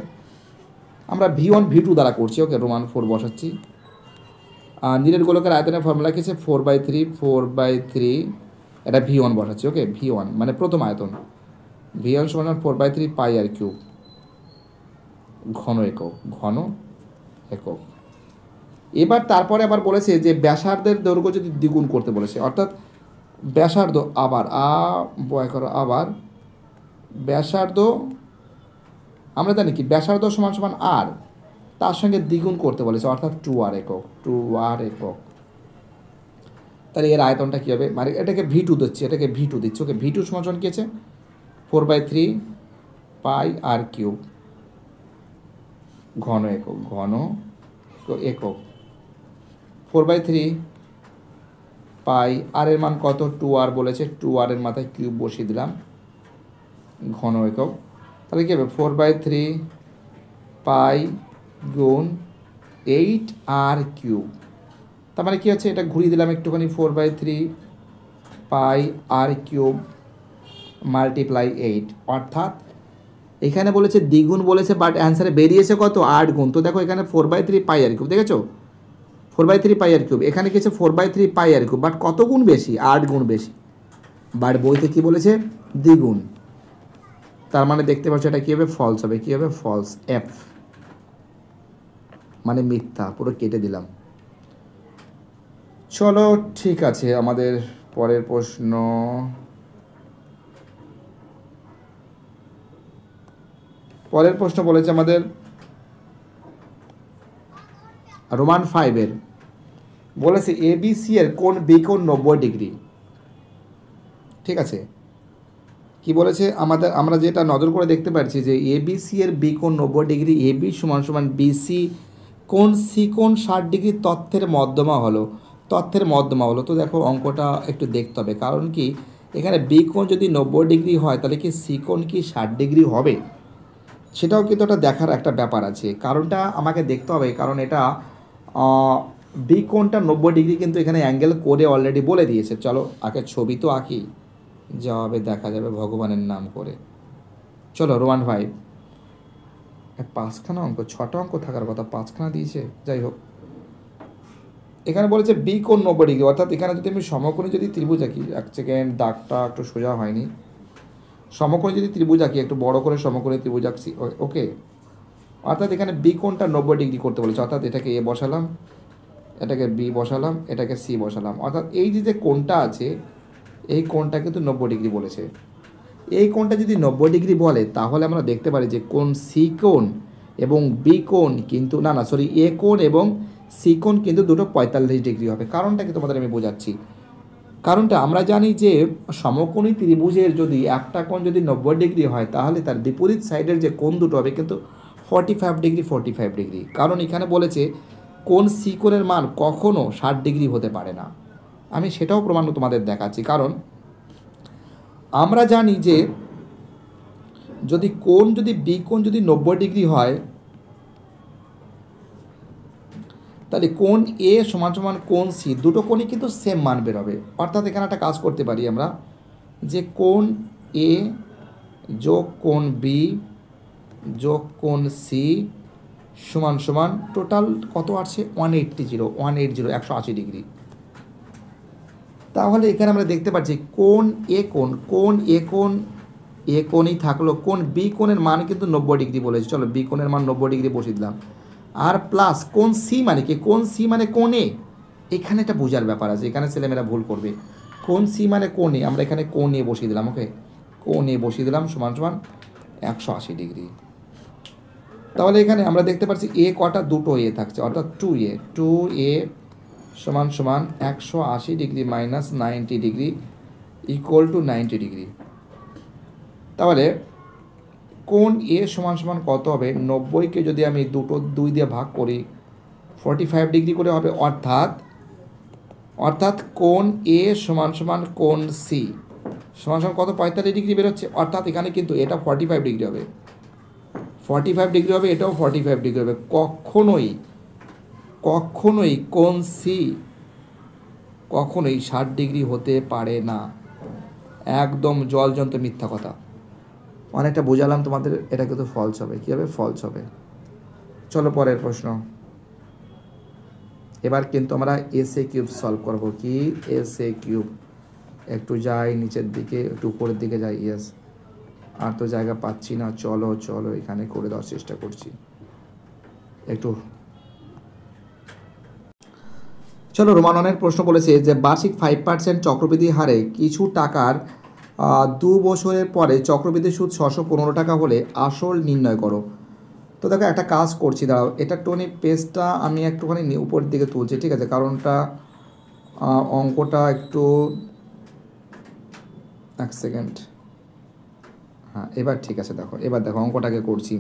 আমরা V1 V2 দ্বারা করছি। ওকে, রোমান 4 বসাচ্ছি। আর নীলের গোলকের আয়তনের ফর্মুলা কী আছে, 4/3 এটা V1 বসাচ্ছি। ওকে, V1 মানে প্রথম আয়তন, V1 সমান 4/3 পাই আর কিউব ঘন একক, ঘন একক। এবার তারপরে আবার বলেছে যে ব্যাসার্ধের দৈর্ঘ্য যদি দ্বিগুণ করতে বলেছে, অর্থাৎ ব্যাসার্ধ আবার বয় করো আবার ব্যাসার্ধ, আমরা জানি কি ব্যাসার্ধ সমান সমান আর, তার সঙ্গে দ্বিগুণ করতে বলেছে, অর্থাৎ 2r একক, 2r একক। তাহলে এর আয়তনটা কী হবে, মানে এটাকে V2 দিচ্ছে, এটাকে V2 দিচ্ছে। ওকে, V2 সমান সমান কী আছে, 4/3 পাই আর কিউব ঘন একক, ঘন একক। 4/3 পাই, আর এর মান কত, 2r বলেছে, 2r এর মাথায় কিউব বসিয়ে দিলাম, ঘন একক। তাহলে কী হবে, 4/3 পাই গুণ 8r কিউব। তার মানে কী হচ্ছে, এটা ঘুরিয়ে দিলাম একটুখানি, 4/3 পাই আর কিউব মাল্টিপ্লাই 8, অর্থাৎ এখানে বলেছে দ্বিগুণ বলেছে, বাট অ্যান্সারে বেরিয়েছে কত, 8 গুণ। তো দেখো এখানে 4/3 পাই আর কিউব, দেখেছো 4/3 পাই আর কিউব, এখানে কি আছে 4/3 পাই আর কিউব, বাট কত গুণ বেশি, 8 গুণ বেশি। বাট বইতে কি বলেছে, দ্বিগুণ। তার মানে দেখতে পাচ্ছ এটা কী হবে, ফলস হবে। কী হবে, ফলস, এফ মানে মিথ্যা, পুরো কেটে দিলাম। চলো ঠিক আছে, আমাদের পরের প্রশ্ন। পরের প্রশ্ন বলেছে আমাদের রোমান 5-এর, বলেছে ABC এর কোণ বি কোণ 90 ডিগ্রি। ঠিক আছে, কি বলেছে আমাদের, আমরা যেটা নজর করে দেখতে পাচ্ছি যে ABC এর বি কোণ 90 ডিগ্রি, AB সমান সমান BC কোণ সি কোণ 60 ডিগ্রি তথ্যের মধ্যমা হলো, তথ্যের মধ্যমা হলো। তো দেখো অঙ্কটা একটু দেখতে হবে, কারণ কি এখানে বি কোণ যদি 90 ডিগ্রি হয় তাহলে কি সি কোণ কি 60 ডিগ্রি হবে, সেটাও কিন্তু একটা দেখার একটা ব্যাপার আছে। কারণটা আমাকে দেখতে হবে, কারণ এটা বি কোণটা 90 ডিগ্রি কিন্তু এখানে অ্যাঙ্গেল করে অলরেডি বলে দিয়েছে। চলো আগে ছবি তো আঁকি, যা হবে দেখা যাবে ভগবানের নাম করে। চলো রোমান 5, 5খানা অঙ্ক, 6টা অঙ্ক থাকার কথা, 5খানা দিয়েছে। যাই হোক, এখানে বলেছে বি কোণ 90 ডিগ্রি, অর্থাৎ এখানে যদি আমি সমকোণী যদি ত্রিভুজ আঁকি, এক সেকেন্ড, দাগটা একটু সোজা হয়নি, সমকোণী যদি ত্রিভুজ আঁকি, একটু বড় করে সমকোণী ত্রিভুজ আঁকছি। ওকে, অর্থাৎ এখানে বি কোণটা 90 ডিগ্রি করতে বলেছে, অর্থাৎ এটাকে এ বসালাম, এটাকে বি বসালাম, এটাকে সি বসালাম, অর্থাৎ এই যে কোণটা আছে এই কোণটা কিন্তু 90 ডিগ্রি বলেছে। এই কোণটা যদি 90 ডিগ্রি বলে তাহলে আমরা দেখতে পারি যে কোণ সি কোণ এবং বি কোণ কিন্তু এ কোণ এবং সি কোণ কিন্তু দুটো 45 ডিগ্রি হবে। কারণটা কি তোমাদের আমি বোঝাচ্ছি। কারণটা আমরা জানি যে সমকোণী ত্রিভুজের যদি একটা কোণ যদি 90 ডিগ্রি হয় তাহলে তার বিপরীত সাইডের যে কোণ দুটো হবে কিন্তু 45 ডিগ্রি 45 ডিগ্রি। কারণ এখানে বলেছে কোণ সি কোণের মান কখনো 60 ডিগ্রি হতে পারে না। আমি সেটাও প্রমাণ তোমাদের দেখাচ্ছি। কারণ আমরা জানি যে যদি কোণ যদি বি কোণ যদি 90 ডিগ্রি হয় তাহলে কোণ এ সমান সমান কোণ সি, দুটো কোণই কিন্তু সেম মান বেরোবে। অর্থাৎ এখানে একটা কাজ করতে পারি আমরা, যে কোণ এ যোগ কোণ বি যোগ কোণ সি সমান সমান টোটাল কত আসছে 180 180 ডিগ্রি। তাহলে এখানে আমরা দেখতে পাচ্ছি কোণ এ কোণই থাকলো, কোণ বি কোণের মান কিন্তু 90 ডিগ্রি বলেছে। চলো বি কোণের মান 90 ডিগ্রি বসিয়ে দিলাম, আর প্লাস কোণ সি মানে কি, কোণ সি মানে কোণ এ। এখানে একটা বোঝার ব্যাপার আছে, এখানে ছেলেমেয়েরা ভুল করবে। কোণ সি মানে কোণ এ, আমরা এখানে কোণ এ বসিয়ে দিলাম। ওকে, কোণ এ বসিয়ে দিলাম সমান সমান 180 ডিগ্রি। তাহলে এখানে আমরা দেখতে পাচ্ছি এ কটা, দুটো এ থাকছে, অর্থাৎ 2a সমান সমান 180 degree minus 90 degree equal to 90 degree. তাহলে কোণ এ সমান সমান কত হবে, 90কে যদি আমি 2 দিয়ে ভাগ করি 45 ডিগ্রি করে হবে, অর্থাৎ অর্থাৎ কোণ এ সমান সমান কোণ সি সমান সমান কত 45 ডিগ্রি বেরোচ্ছে। অর্থাৎ এখানে কিন্তু এটা 45 ডিগ্রি হবে, 45 ডিগ্রি হবে, এটাও 45 ডিগ্রি হবে। কখনোই কখনোই কোণ সি কখনোই 60 ডিগ্রি হতে পারে না, একদম জলজন্ত মিথ্যা কথা। অনেকটা বোঝালাম তোমাদের, এটা কিন্তু ফলস হবে। কী হবে? ফলস হবে। চলো পরের প্রশ্ন। এবার কিন্তু আমরা এসএ কিউব সলভ করব। কি এসএ কিউব? একটু যাই নিচের দিকে, একটু উপরের দিকে যাই। ইয়েস, আর তো জায়গা পাচ্ছি না। চলো চলো এখানে করে দেওয়ার চেষ্টা করছি একটু। চলো, রোমাননের প্রশ্ন বলেছে যে বার্ষিক 5% চক্রবৃদ্ধি হারে কিছু টাকার 2 বছরের পরে চক্রবৃদ্ধি সুদ 615 টাকা হলে আসল নির্ণয় করো। তো দেখো একটা কাজ করছি, দাঁড়াও, এটা টোনি পেজটা আমি একটুখানি উপরের দিকে তুলছি, ঠিক আছে? কারণটা অঙ্কটা একটু, এক সেকেন্ড, হ্যাঁ এবার ঠিক আছে। দেখো এবার দেখো অঙ্কটাকে করছি।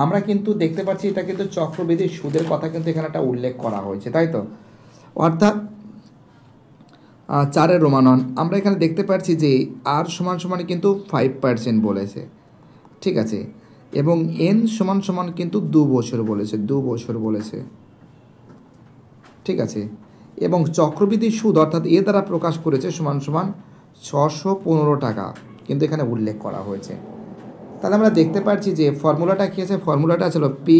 আমরা কিন্তু দেখতে পাচ্ছি এটা কিন্তু চক্রবৃদ্ধি সুদের কথা কিন্তু এখানে একটা উল্লেখ করা হয়েছে, তাই তো? অর্থাৎ 4 রোমানন আমরা এখানে দেখতে পাচ্ছি যে আর সমান সমান কিন্তু 5% বলেছে, ঠিক আছে? এবং এন সমান সমান কিন্তু 2 বছর বলেছে, 2 বছর বলেছে, ঠিক আছে? এবং চক্রবৃদ্ধি সুদ অর্থাৎ এ দ্বারা প্রকাশ করেছে সমান সমান 615 টাকা কিন্তু এখানে উল্লেখ করা হয়েছে। তাহলে আমরা দেখতে পাচ্ছি যে ফর্মুলাটা কী আছে? ফর্মুলাটা ছিল P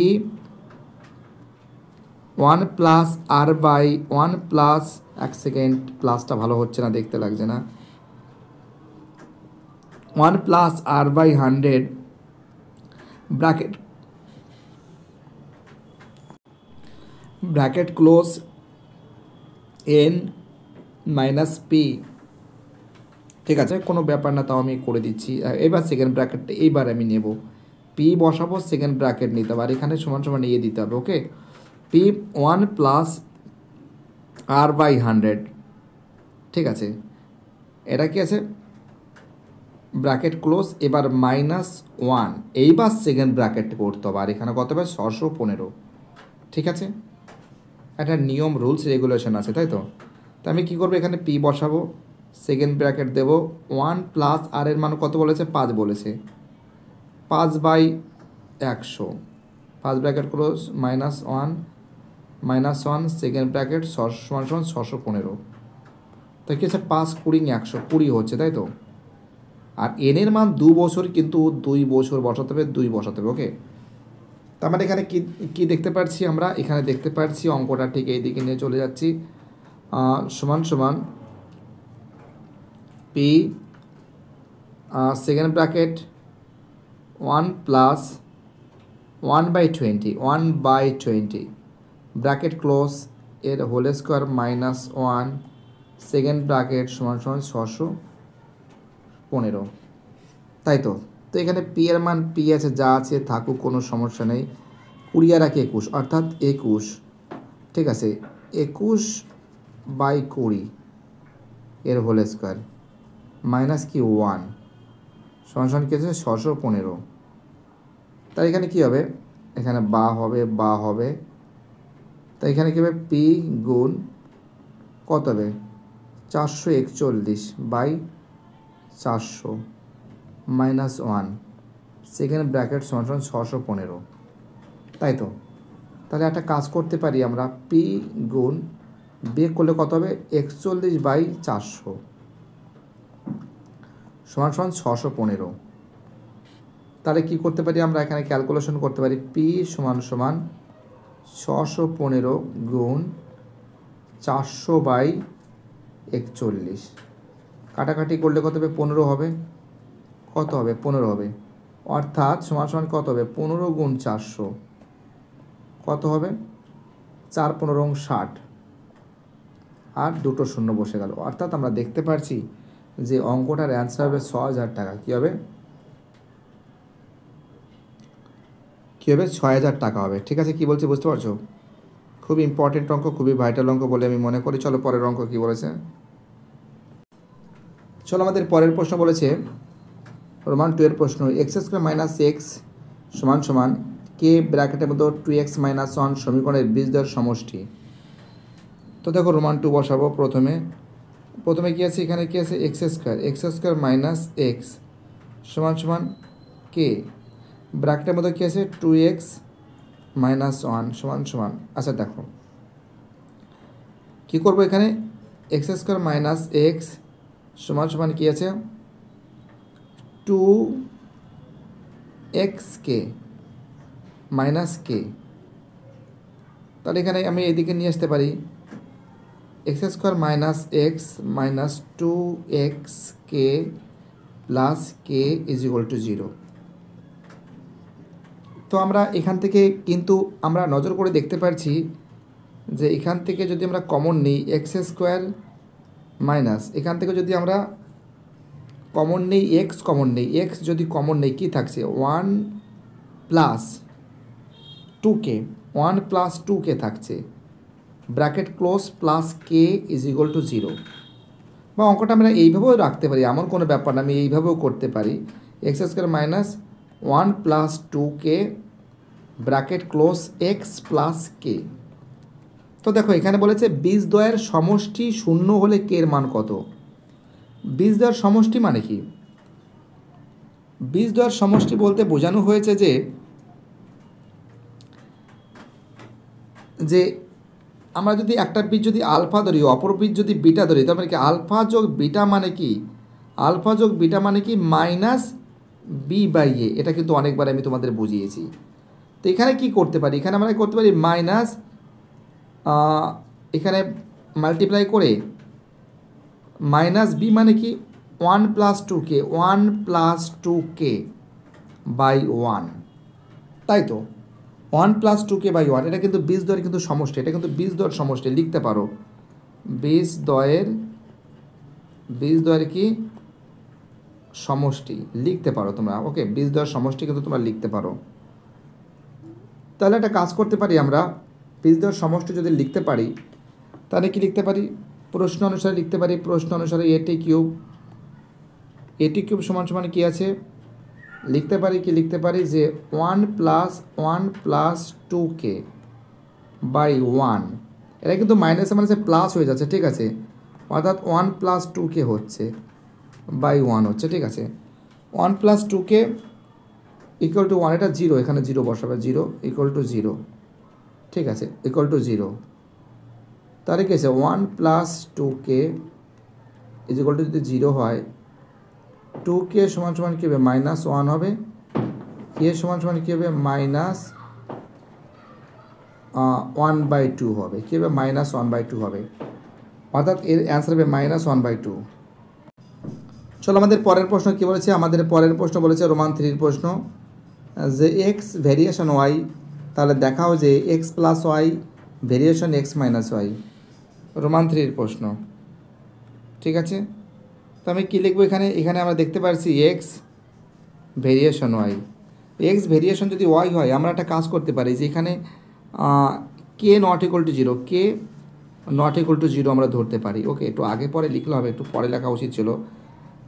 1 plus R by 1 plus, এক সেকেন্ড, প্লাসটা ভালো হচ্ছে না, দেখতে লাগছে না, 1 plus R by 100 bracket close N minus P, ঠিক আছে? কোনো ব্যাপার না, তাও আমি করে দিচ্ছি। এবার সেকেন্ড ব্র্যাকেটটা এইবার আমি নেব, পি বসাবো, সেকেন্ড ব্র্যাকেট নিতে হবে, আর এখানে সমান সমান নিয়ে দিতে হবে। ওকে, পি 1 প্লাস আর বাই 100, ঠিক আছে? এটা কি আছে? ব্র্যাকেট ক্লোজ, এবার -1, এইবার সেকেন্ড ব্র্যাকেট করতে হবে, আর এখানে কত হবে? 615, ঠিক আছে? একটা নিয়ম, রুলস রেগুলেশন আছে, তাই তো? তো আমি কী করবো? এখানে পি বসাবো, সেকেন্ড ব্র্যাকেট দেবো, 1 প্লাস আর এর মান কত বলেছে? 5 বলেছে, 5/100, 5 ব্র্যাকেট ক্লোজ, -1 সেকেন্ড ব্র্যাকেট সমান 615। তো কী হচ্ছে? 5 20 100, 20 হচ্ছে, তাই তো? আর এনের মান 2 বছর, কিন্তু 2 বছর বসাতে হবে, 2 বসাতে হবে। ওকে, তার মানে এখানে কি দেখতে পাচ্ছি আমরা? এখানে দেখতে পাচ্ছি অঙ্কটা ঠিক এই দিকে নিয়ে চলে যাচ্ছি। সমান সমান P second bracket 1 plus 1/20 bracket close এর হোল স্কোয়ার -1 সেকেন্ড ব্র্যাকেট সমান 615, তাই তো? তো এখানে পি এর মান পি আছে, যা আছে থাকুক, কোনো সমস্যা নেই। 20 আর 21 অর্থাৎ 21, ঠিক আছে? 21/20 এর হোল স্কোয়ার মাইনাস কি 1 সমান কী আছে? 615। তাই এখানে কী হবে? এখানে বা হবে, তাই এখানে কী হবে? পি গুণ কত হবে? 441/400 -1 সেকেন্ড ব্র্যাকেট সমান 615, তাই তো? তাহলে একটা কাজ করতে পারি আমরা, পি গুণ বিয়োগ করলে কত হবে? 41/400 সমান 615। তাহলে কি করতে পারি আমরা? এখানে ক্যালকুলেশন করতে পারি, পি সমান 615 গুণ 400/41, কাটাকাটি করলে কত হবে? 15 হবে। কত হবে? 15 হবে। অর্থাৎ সমান কত হবে? 15 গুণ 400 কত হবে? 4 15 60, আর দুটো শূন্য বসে গেল। অর্থাৎ আমরা দেখতে পাচ্ছি যে অঙ্কটার অ্যান্সার হবে 6000 টাকা। কী হবে? 6000 টাকা হবে, ঠিক আছে? কি বলছি বুঝতে পারছো? খুব ইম্পর্টেন্ট অঙ্ক, খুবই ভাইটাল অঙ্ক বলে আমি মনে করি। চলো পরের অঙ্ক কী বলেছে। চলো আমাদের পরের প্রশ্ন বলেছে রোমান 2 এর প্রশ্ন, x² - x সমান সমান কে ব্র্যাকেটের মধ্যে 2x - 1 সমীকরণের বীজদ্বয়ের সমষ্টি। তো দেখো রোমান 2 বসাবো প্রথমে কী আছে, এখানে কী আছে, এক্স স্কোয়ার মাইনাস এক্স সমান সমান কে, ব্র্যাকেটের মধ্যে কী আছে 2x মাইনাস 1 সমান সমান, আচ্ছা দেখো কী করবো, এখানে এক্স স্কোয়ার মাইনাস এক্স সমান সমান কী আছে 2x কে মাইনাস কে, তাহলে এখানে আমি এদিকে নিয়ে আসতে পারি x square minus x minus 2x k plus K is equal to 0। তো আমরা এখান থেকে কিন্তু আমরা নজর করে দেখতে পাচ্ছি যে এখান থেকে যদি আমরা কমন নিই এক্স স্কোয়ার মাইনাস, এখান থেকে যদি আমরা কমন নেই এক্স কমন নেই, এক্স যদি কমন নেই কী থাকছে 1 প্লাস 2k, 1 প্লাস 2k থাকছে, bracket close plus K is equal to 0। বা অঙ্কটা আমরা এইভাবেও রাখতে পারি, এমন কোনো ব্যাপার না, আমি এইভাবেও করতে পারি x square minus 1 plus 2k bracket close x plus k. তো দেখো এখানে বলেছে বীজদ্বয়ের সমষ্টি শূন্য হলে কে এর মান কত। বীজদ্বয়ের সমষ্টি মানে কি, বীজদ্বয়ের সমষ্টি বলতে বোঝানো হয়েছে যে আমরা যদি একটা বীজ যদি আলফা ধরি অপর বীজ যদি বিটা ধরি, তার মানে কি আলফা যোগ বিটা মানে কি, আলফা যোগ বিটা মানে কি মাইনাস বি বাই এ, এটা কিন্তু অনেকবার আমি তোমাদের বুঝিয়েছি। তো এখানে কি করতে পারি, এখানে আমরা করতে পারি মাইনাস, এখানে মাল্টিপ্লাই করে মাইনাস বি মানে কি 1 plus 2k, 1 plus 2k by 1, তাই তো 1 প্লাস 2k বাই 1, এটা কিন্তু বীজদ্বয়ের কিন্তু সমষ্টি, এটা কিন্তু বীজদ্বয়ের সমষ্টি লিখতে পারো, বীজদ্বয়ের কি সমষ্টি লিখতে পারো তোমরা, ওকে বীজদ্বয়ের সমষ্টি কিন্তু তোমরা লিখতে পারো। তাহলে একটা কাজ করতে পারি আমরা, বীজদ্বয়ের সমষ্টি যদি লিখতে পারি তাহলে কি লিখতে পারি, প্রশ্ন অনুসারে লিখতে পারি, প্রশ্ন অনুসারে এটি কিউব সমান সমান কী আছে লিখতে পারি, কি লিখতে পারি যে 1 প্লাস 2k বাই 1, এটা কিন্তু মাইনাসে মাইনাসে প্লাস হয়ে যাচ্ছে, ঠিক আছে, অর্থাৎ 1 প্লাস 2k হচ্ছে বাই 1 হচ্ছে, ঠিক আছে, 1 প্লাস 2k ইকুয়াল টু 1, এটা 0, এখানে 0 বসাবে, 0 ইকুয়াল টু 0, ঠিক আছে, ইকুয়াল টু 0, তাহলে কি আছে 1 plus 2k is equal to যদি 0 হয় 2k সমান সমান কী হবে মাইনাস 1 হবে, কে সমান সমান কী হবে মাইনাস 1/2 হবে, কী হবে মাইনাস 1/2 হবে, অর্থাৎ এর অ্যান্সার হবে মাইনাস 1/2। চলো আমাদের পরের প্রশ্ন কী বলেছে, আমাদের পরের প্রশ্ন বলেছে রোমান 3 প্রশ্ন, যে এক্স ভেরিয়েশন ওয়াই, তাহলে দেখাও যে X plus Y variation X minus Y, Roman 3 প্রশ্ন, ঠিক আছে। তো আমি কী লিখবো এখানে আমরা দেখতে পাচ্ছি x variation y, x variation যদি ওয়াই হয় আমরা একটা কাজ করতে পারি যে এখানে k not equal to 0, k not equal to 0 আমরা ধরতে পারি, ওকে একটু আগে পরে লিখলে হবে, একটু পরে লেখা উচিত ছিল,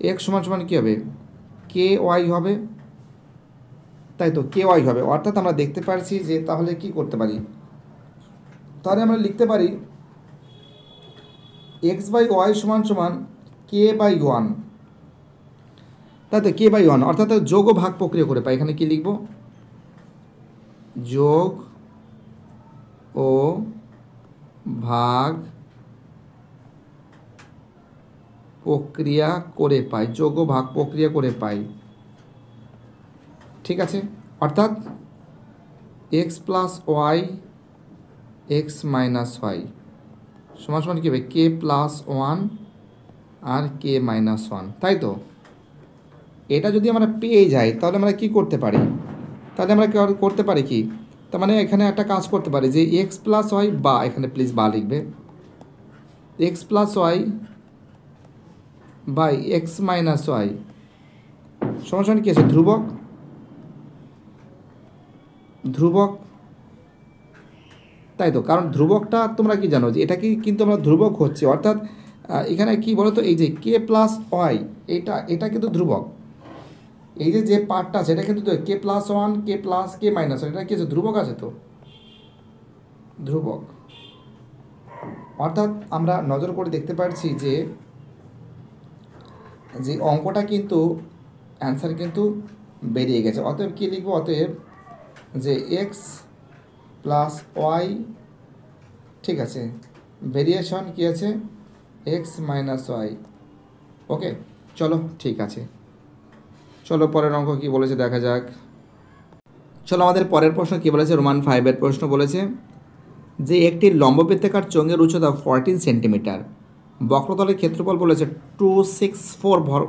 এক্স সমান সমান কী হবে কে ওয়াই হবে, তাই তো কে ওয়াই হবে, অর্থাৎ আমরা দেখতে পাচ্ছি যে তাহলে কি করতে পারি, তাহলে আমরা লিখতে পারি এক্স বাই ওয়াই সমান সমান কে বাই 1, তাই তো কে বাই 1, অর্থাৎ যোগ ও ভাগ প্রক্রিয়া করে পাই, এখানে কি লিখব যোগ ও ভাগ প্রক্রিয়া করে পাই, যোগ ও ভাগ প্রক্রিয়া করে পাই, ঠিক আছে, অর্থাৎ X plus Y X minus Y সমান সমান কী হবে কে প্লাস 1 আর কে মাইনাস 1, তাই তো। এটা যদি আমরা পেয়ে যাই তাহলে আমরা কি করতে পারি, তাহলে আমরা করতে পারি কি, তার মানে এখানে একটা কাজ করতে পারি যে এক্স প্লাস ওয়াই, বা এখানে প্লিজ বা লিখবে, X plus Y by X minus Y সমান সমান কী আছে ধ্রুবক, তাই তো, কারণ ধ্রুবকটা তোমরা কি জানো যে এটা কি কিন্তু আমরা ধ্রুবক হচ্ছে, অর্থাৎ এখানে কি বলো তো এই যে কে প্লাস ওয়াই এটা কিন্তু ধ্রুবক, এই যে পার্টটা আছে এটা কিন্তু কে প্লাস 1 কে প্লাস কে মাইনাস 1 এটা কি আছে ধ্রুবক আছে, তো ধ্রুবক, অর্থাৎ আমরা নজর করে দেখতে পাচ্ছি যে যে অঙ্কটা কিন্তু অ্যান্সার কিন্তু বেরিয়ে গেছে। অতএব কী লিখব? অতএব যে এক্স প্লাস ওয়াই, ঠিক আছে, ভেরিয়েশন কী আছে? X minus Y. ওকে, চলো ঠিক আছে, চলো পরের অঙ্ক কী বলেছে দেখা যাক। চলো আমাদের পরের প্রশ্ন কী বলেছে, রোমান 5-এর প্রশ্ন বলেছে যে একটি লম্ববৃত্তাকার চোঙের উচ্চতা 14 সেন্টিমিটার, বক্রতলের ক্ষেত্রফল বলেছে 264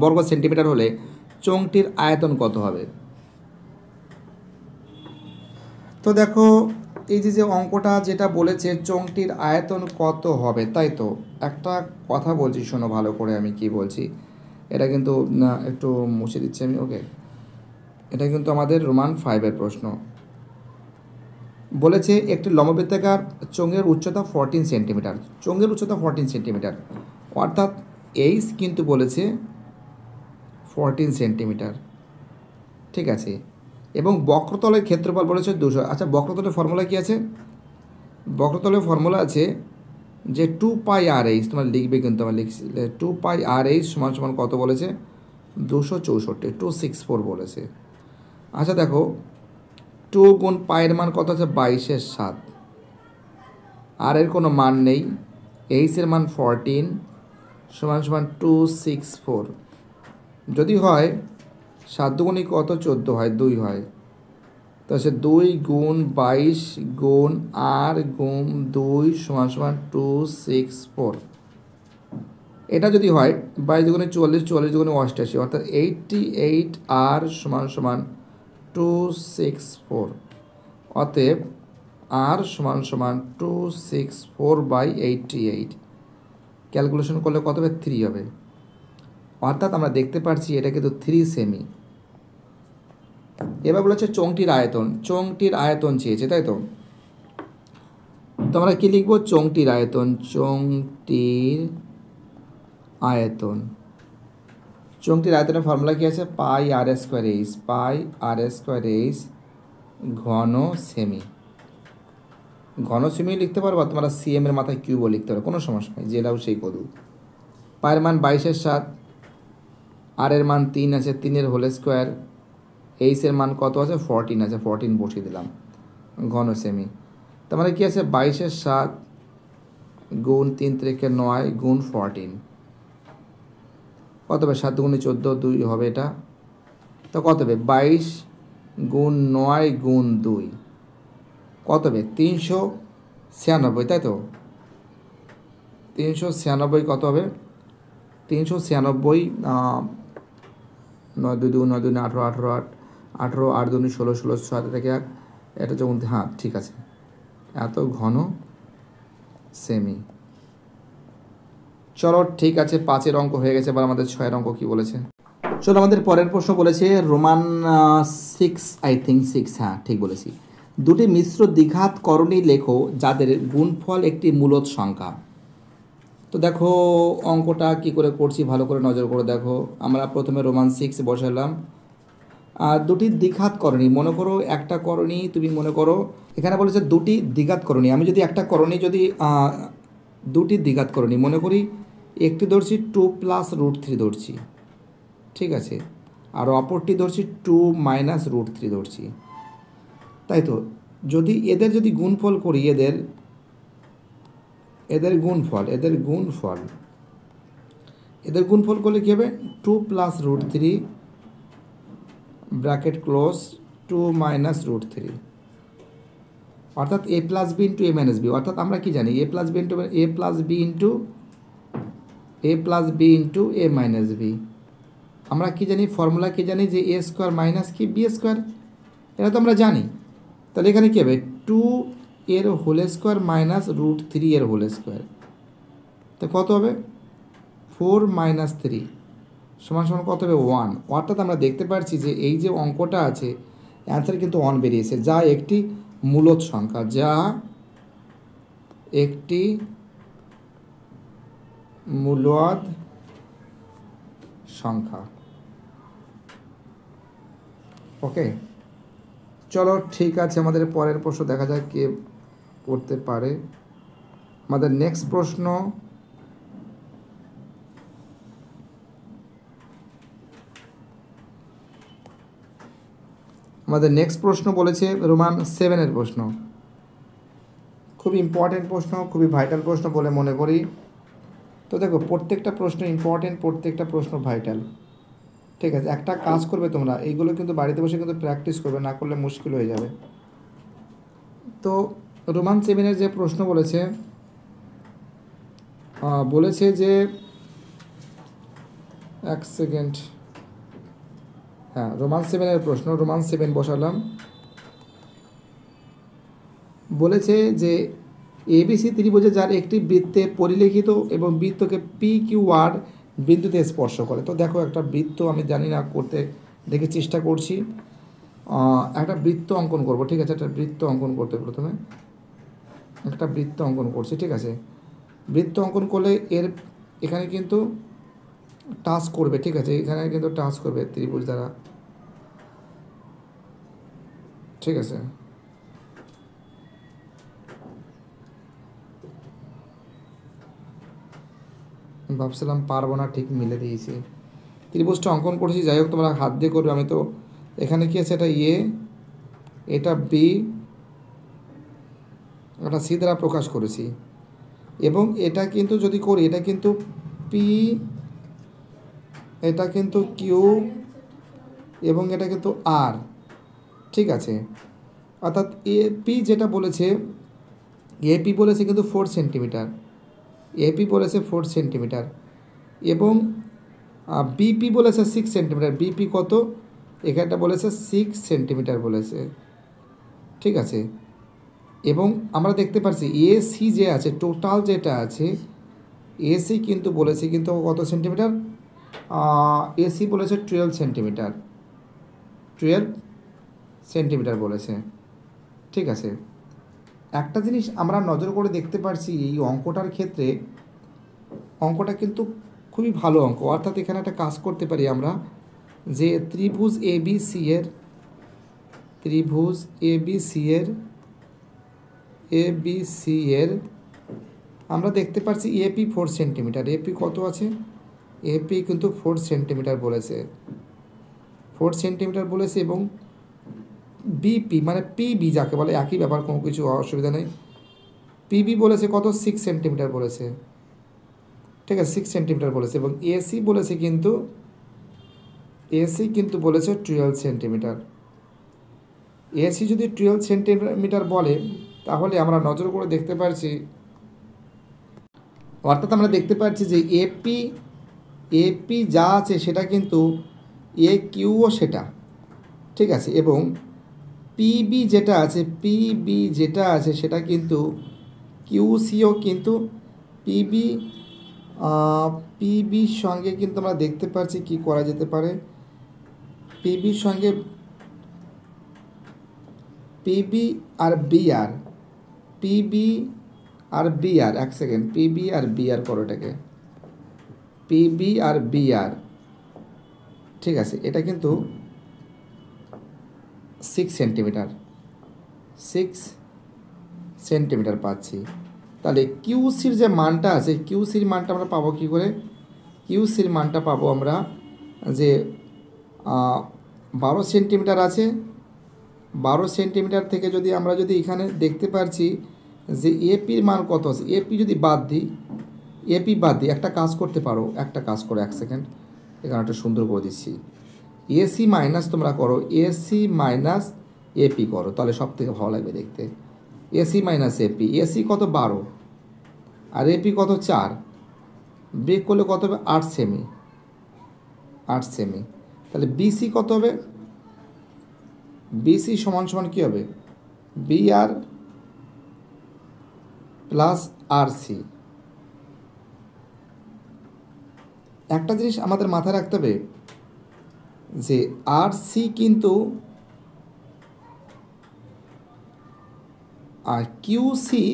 বর্গ সেন্টিমিটার হলে চোঙটির আয়তন কত হবে? তো দেখো এই যে অঙ্কটা যেটা বলেছে চোঙটির আয়তন কত হবে, তাই তো। একটা কথা বলছি, শোনো ভালো করে আমি কি বলছি। এটা কিন্তু একটু মুছে দিচ্ছি আমি। ওকে, এটা কিন্তু আমাদের রোমান 5-এর প্রশ্ন বলেছে একটি লম্ববৃত্তাকার চোঙের উচ্চতা 14 সেন্টিমিটার, চোঙের উচ্চতা 14 সেন্টিমিটার, অর্থাৎ এইচ কিন্তু বলেছে 14 সেন্টিমিটার, ঠিক আছে, এবং বক্রতলের ক্ষেত্রফল বলেছে 200। আচ্ছা, বক্রতলের ফর্মুলা কি আছে? বক্রতলের ফর্মুলা আছে যে 2πr/h, তোমার লিখবে কিন্তু, আমার লিখছি 2πr/h সমান সমান কত বলেছে? 264, 264 বলেছে। আচ্ছা দেখো, 2 গুণ পায়ের মান কত আছে? 22/7। আর এর কোনো মান নেই। এইচের মান 14 সমান সমান 264। যদি হয় 7 দুগুণে কত? 14 হয়, 2 হয়। তো সে 2 গুণ 22 গুণ আর গুণ 2 সমান সমান 264। এটা যদি হয় 22 দুগুণে 44, 44 দুগুণে 88, অর্থাৎ 88 আর সমান সমান 264। অতএব আর সমান সমান 264/88। ক্যালকুলেশন করলে কত হবে? 3 হবে। অর্থাৎ আমরা দেখতে পাচ্ছি এটা কিন্তু 3 সেমি। এবার বলেছে চোঙটির আয়তন, চোঙটির আয়তন চেয়েছে, তাই তো। তো আমরা কী লিখব? চোঙটির আয়তন, চোঙটির আয়তন, চোঙটির আয়তনের ফর্মুলা কী আছে? πr²h, πr²h ঘন সেমি। ঘন সেমি লিখতে পারবো, তোমরা সিএম এর মাথায় কিউবও লিখতে পারো, কোনো সমস্যা নেই, যেটাও সেই কদু। পায়ের মান 22/7, আর এর মান 3 আছে, 3-এর হোল স্কোয়ার, এইচের মান কত আছে? 14 আছে, 14 বসিয়ে দিলাম, ঘন সেমি। তার মানে কী আছে? 22/7 গুণ 3 × 9 গুণ 14, কত হবে? 7 গুণে 14, 2 হবে এটা। তো কত হবে? 22 গুণ 9 গুণ 2 কত হবে? 396, তাই তো। 396 কত হবে? 396, 9 2 2 9 2 18, 18 18 8 2 16, 16 7 থেকে 1, এটা যখন, হ্যাঁ ঠিক আছে, এত ঘন সেমি। চলো ঠিক আছে, 5-এর অঙ্ক হয়ে গেছে। এবার আমাদের 6-এর অঙ্ক কী বলেছে? চলো আমাদের পরের প্রশ্ন বলেছে রোমান 6, আই থিঙ্ক 6, হ্যাঁ ঠিক বলেছি। দুটি মিশ্র দ্বিঘাত করণী লেখো যাদের গুণফল একটি মূলদ সংখ্যা। তো দেখো অঙ্কটা কি করে করছি, ভালো করে নজর করে দেখো। আমরা প্রথমে রোমান 6 বসালাম। দুটি দ্বিঘাত করণী, মনে করো একটা করণী, তুমি মনে করো এখানে বলেছে দুটি দ্বিঘাত করণী। আমি যদি একটা করণী, যদি দুটি দ্বিঘাত করণী মনে করি, একটি ধরছি 2 + √3 ধরছি, ঠিক আছে, আর অপরটি ধরছি 2 - √3 ধরছি, তাই তো। যদি এদের যদি গুণফল করি, এদের গুণফল করলে কী হবে? 2 + √3 ব্র্যাকেট ক্লোজ 2 - √3, অর্থাৎ a + b × a - b। অর্থাৎ আমরা কি জানি? a + b × a - b। আমরা কি জানি? ফর্মুলা কি জানি? যে a² - কি b², এটা তো আমরা জানি। তাহলে এখানে কী হবে? 2 এর হোল স্কোয়ার মাইনাস √3 এর হোল স্কোয়ার, তো কত হবে? 4 - 3 সমান সমান কত হবে? 1। অর্থাৎ আমরা দেখতে পাচ্ছি যে এই যে অঙ্কটা আছে, অ্যান্সার কিন্তু 1 বেরিয়েছে, যা একটি মূলদ সংখ্যা, যা একটি মূলদ সংখ্যা। ওকে, চলো ঠিক আছে, আমাদের পরের প্রশ্ন দেখা যাক কে করতে পারে। আমাদের নেক্সট প্রশ্ন, বলেছে রোমান 7-এর প্রশ্ন। খুবই ইম্পর্টেন্ট প্রশ্ন, খুবই ভাইটাল প্রশ্ন বলে মনে করি। তো দেখো প্রত্যেকটা প্রশ্ন ইম্পর্টেন্ট, প্রত্যেকটা প্রশ্ন ভাইটাল। ঠিক আছে, একটা কাজ করবে তোমরা, এইগুলো কিন্তু বাড়িতে বসে কিন্তু প্র্যাকটিস করবে, না করলে মুশকিল হয়ে যাবে। তো রোমান 7-এর যে প্রশ্ন বলেছে যে, এক সেকেন্ড, হ্যাঁ রোমান 7-এর প্রশ্ন, রোমান 7 বসালাম। বলেছে যে এবিসি ত্রিভুজে যার একটি বৃত্তে পরিলেখিত এবং বৃত্তকে পি কিউ আর বিন্দুতে স্পর্শ করে। তো দেখো একটা বৃত্ত আমি জানি না করতে, দেখে চেষ্টা করছি। একটা বৃত্ত অঙ্কন করব, ঠিক আছে, একটা বৃত্ত অঙ্কন করতে প্রথমে একটা বৃত্ত অঙ্কন করছি। ঠিক আছে, বৃত্ত অঙ্কন করলে এখানে কিন্তু টাচ করবে, ঠিক আছে, এখানে কিন্তু টাচ করবে ত্রিভুজ দ্বারা, ঠিক আছে। ভাবছিলাম পারবো না, ঠিক মিলে দিয়েছি। ত্রিভুজটা অঙ্কন করেছি, যাই হোক তোমরা হাত দিয়ে করবে। আমি তো এখানে কি আছে, এটা এ, এটা বি, এটা সি দ্বারা প্রকাশ করেছি। এবং এটা কিন্তু যদি করি, এটা কিন্তু পি, এটা কিন্তু কিউ, এবং এটা কিন্তু আর, ঠিক আছে। অর্থাৎ এপি যেটা বলেছে, এপি বলেছে কিন্তু 4 সেন্টিমিটার, এপি বলেছে 4 সেন্টিমিটার, এবং বিপি বলেছে 6 সেন্টিমিটার। বিপি কত, এখানটা বলেছে 6 সেন্টিমিটার বলেছে, ঠিক আছে। এবং আমরা দেখতে পাচ্ছি এসি যে আছে, টোটাল যেটা আছে এসি কিন্তু বলেছে কিন্তু কত সেন্টিমিটার, এসি বলেছে 12 সেন্টিমিটার, 12 সেন্টিমিটার বলেছে, ঠিক আছে। একটা জিনিস আমরা নজর করে দেখতে পারছি এই অঙ্কটার ক্ষেত্রে, অঙ্কটা কিন্তু খুবই ভালো অঙ্ক। অর্থাৎ এখানে একটা কাজ করতে পারি আমরা, যে ত্রিভুজ এবিসি এর আমরা দেখতে পাচ্ছি এপি 4 সেন্টিমিটার। এপি কত আছে, এপি কিন্তু 4 সেন্টিমিটার বলেছে, 4 সেন্টিমিটার বলেছে। এবং বিপি মানে পিবি যাকে বলে, একই ব্যাপার, কোনো কিছু অসুবিধা নেই। পিবি বলেছে কত, 6 সেন্টিমিটার বলেছে, ঠিক আছে, 6 সেন্টিমিটার বলেছে। এবং এসি বলেছে কিন্তু বলেছে 12 সেন্টিমিটার। এসি যদি 12 সেন্টিমিটার বলে, তাহলে আমরা নজর করে দেখতে পারছি, অর্থাৎ আমরা দেখতে পাচ্ছি যে এপি যা আছে সেটা কিন্তু এ কিউও সেটা, ঠিক আছে। এবং পিবি যেটা আছে সেটা কিন্তু কিউসিও কিন্তু পিবির সঙ্গে কিন্তু আমরা দেখতে পাচ্ছি কি করা যেতে পারে, পিবির সঙ্গে পিবি আর বিআর, এক সেকেন্ড, পিবি আর বিআর করো এটাকে, পিবি আর বিআর, ঠিক আছে। এটা কিন্তু 6 সেন্টিমিটার পাচ্ছি। তাহলে কিউসির যে মানটা আছে, কিউসির মানটা আমরা পাবো কী করে, কিউসির মানটা পাবো আমরা যে 12 সেন্টিমিটার আছে, 12 সেন্টিমিটার থেকে যদি আমরা যদি এখানে দেখতে পাচ্ছি যে এপির মান কত আছে, এপি যদি বাদ দিই, একটা কাজ করতে পারো, একটা কাজ করো, এক সেকেন্ড, এখানে একটা সুন্দর করে দিচ্ছি। এসি মাইনাস তোমরা করো, এসি মাইনাস এপি করো, তাহলে সব থেকে ভালো লাগবে দেখতে। এসি মাইনাস এপি, এসি কত 12 আর এপি কত 4, ব্রেক করলে কত হবে 8 সেমি। তাহলে বিসি কত হবে, বিসি সমান কী হবে, বিআর প্লাস আরসি। একটা জিনিস আমাদের মাথায় রাখতে হবে যে আরসি কিন্তু আর কিউসি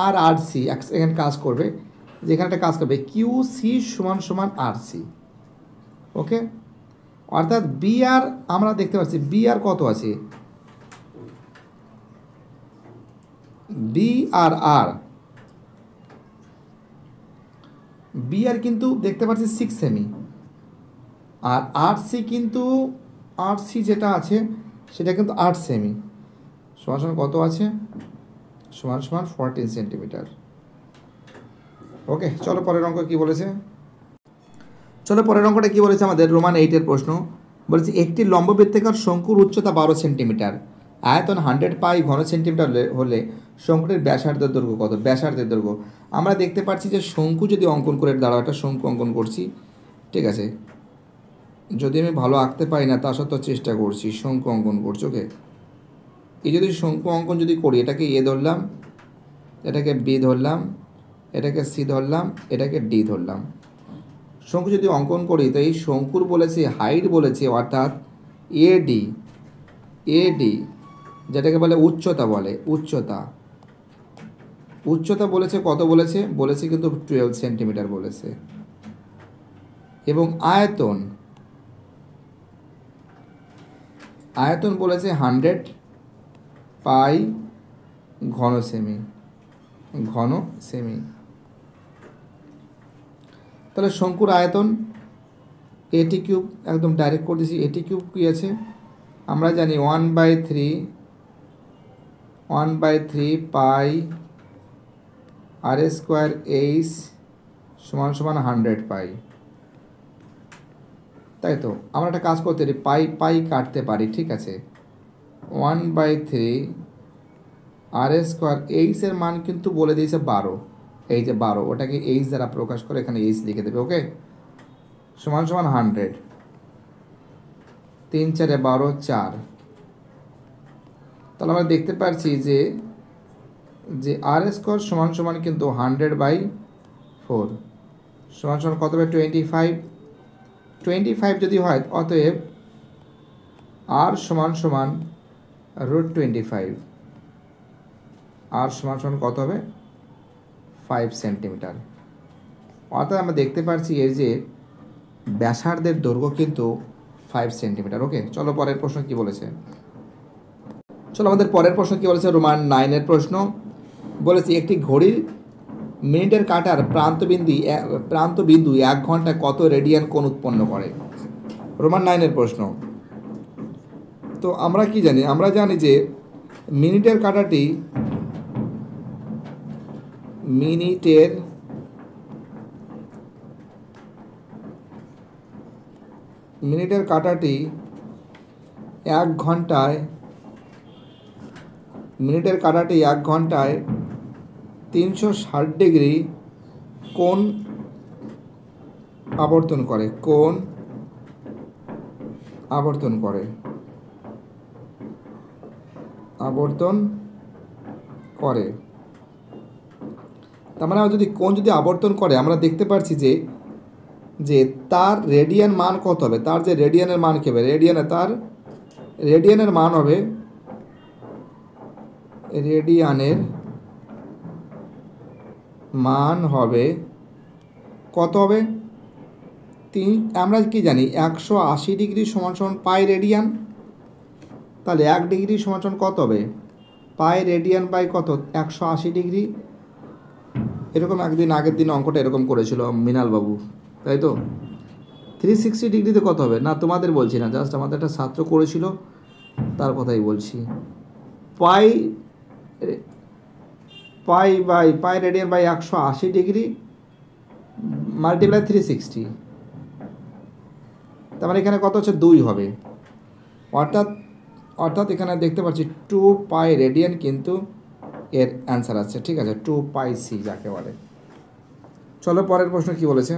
আর আরসি এখানে কাজ করবে, যেখানে একটা কাজ করবে কিউসি সমান আরসি, ওকে। অর্থাৎ বিআর আমরা দেখতে পাচ্ছি বিআর কত আছে, বি আর আর বি আর কিন্তু দেখতে পাচ্ছি 6 সেমি, আর আর সি কিন্তু আর সি যেটা আছে সেটা কিন্তু 8 সেমি, সমান সমান কত আছে, সমান সমান 14 সেন্টিমিটার। ওকে, চলো পরের অঙ্ক কী বলেছে, চলো পরের অঙ্কটা কী বলেছে আমাদের রোমান 8-এর প্রশ্ন। বলেছে একটি লম্ববৃত্তাকার শঙ্কুর উচ্চতা 12 সেন্টিমিটার, আয়তন 100 পাই ঘন সেন্টিমিটার হলে শঙ্কুটির ব্যাসার্ধের দৈর্ঘ্য কত। ব্যাসার্ধের দৈর্ঘ্য আমরা দেখতে পাচ্ছি যে শঙ্কু যদি অঙ্কন করে দাঁড়াও, একটা শঙ্কু অঙ্কন করছি, ঠিক আছে, যদি আমি ভালো আঁকতে পারি না তা সত্ত্বেও চেষ্টা করছি, শঙ্কু অঙ্কন করছি। ওকে, এই যদি শঙ্কু অঙ্কন যদি করি, এটাকে এ ধরলাম, এটাকে বি ধরলাম, এটাকে সি ধরলাম, এটাকে ডি ধরলাম। শঙ্কু যদি অঙ্কন করি তো এই শঙ্কুর বলেছে হাইট বলেছে, অর্থাৎ এডি, এডি যেটাকে বলে উচ্চতা, বলে উচ্চতা, উচ্চতা বলেছে কত বলেছে, বলেছে কিন্তু 12 সেন্টিমিটার বলেছে। এবং আয়তন, আয়তন বলেছে 100 পাই ঘন সেমি, ঘন সেমি। তাহলে শঙ্কুর আয়তন এটি কিউব, একদম ডাইরেক্ট করে দিয়েছি, এটি কিউব কী আছে আমরা জানি 1/3 পাই আর স্কোয়ার এইচ সমান সমান 100 পাই, তাই তো। আমরা একটা কাজ করতে পারি, পাই পাই কাটতে পারি, ঠিক আছে। 1/3 আর স্কোয়ার এইচের মান কিন্তু বলে দিয়েছে 12, এই যে 12, ওটাকে এইচ দ্বারা প্রকাশ করে এখানে এইচ লিখে দেবে। ওকে, সমান সমান 100, 3 4 12 4। তাহলে আমরা দেখতে পাচ্ছি যে আর স্কোয়ার সমান সমান কিন্তু 100/4 সমান সমান কত হবে, 25 যদি হয়, অতএব আর সমান সমান √25, আর সমান সমান কত হবে 5 সেন্টিমিটার। অর্থাৎ আমরা দেখতে পাচ্ছি এই যে ব্যাসার্ধের দৈর্ঘ্য কিন্তু 5 সেন্টিমিটার। ওকে, চলো পরের প্রশ্ন কি বলেছে, চলো আমাদের পরের প্রশ্ন কি বলেছে, রোমান 9-এর প্রশ্ন। বলেছে একটি ঘড়ির মিনিটের কাঁটার প্রান্তবিন্দু 1 ঘন্টায় কত রেডিয়ান কোণ উৎপন্ন করে। রোমান 9-এর প্রশ্ন। তো আমরা কি জানি, আমরা জানি যে মিনিটের কাঁটাটি, মিনিটের কাঁটাটি 1 ঘন্টায়, মিনিটের কাঁটাটি 1 ঘন্টায় 360 ডিগ্রি কোণ আবর্তন করে, কোণ আবর্তন করে, আবর্তন করে। তার মানে যদি কোণ যদি আবর্তন করে, আমরা দেখতে পাচ্ছি যে তার রেডিয়ান মান কত হবে, তার যে রেডিয়ানের মান কী হবে, তার রেডিয়ানের মান হবে, রেডিয়ানের মান হবে কত হবে, আমরা কি জানি 180 ডিগ্রি সমান সমান পাই রেডিয়ান। তাহলে 1 ডিগ্রি সমান সমান কত হবে, পাই রেডিয়ান বাই কত, 180 ডিগ্রি। এরকম একদিন আগের দিন অঙ্কটা এরকম করেছিল মৃণালবাবু, তাই তো। 360 ডিগ্রিতে কত হবে, না তোমাদের বলছি না, জাস্ট আমাদের একটা ছাত্র করেছিল তার কথাই বলছি। Pi radian by 180 degree multiply 360, তার মানে এখানে কত হচ্ছে 2 হবে। অর্থাৎ এখানে দেখতে পাচ্ছি 2 পাই রেডিয়ান কিন্তু এর অ্যান্সার আছে, ঠিক আছে, 2 পাই সি যাকে বলে। চলো পরের প্রশ্ন কি বলেছে,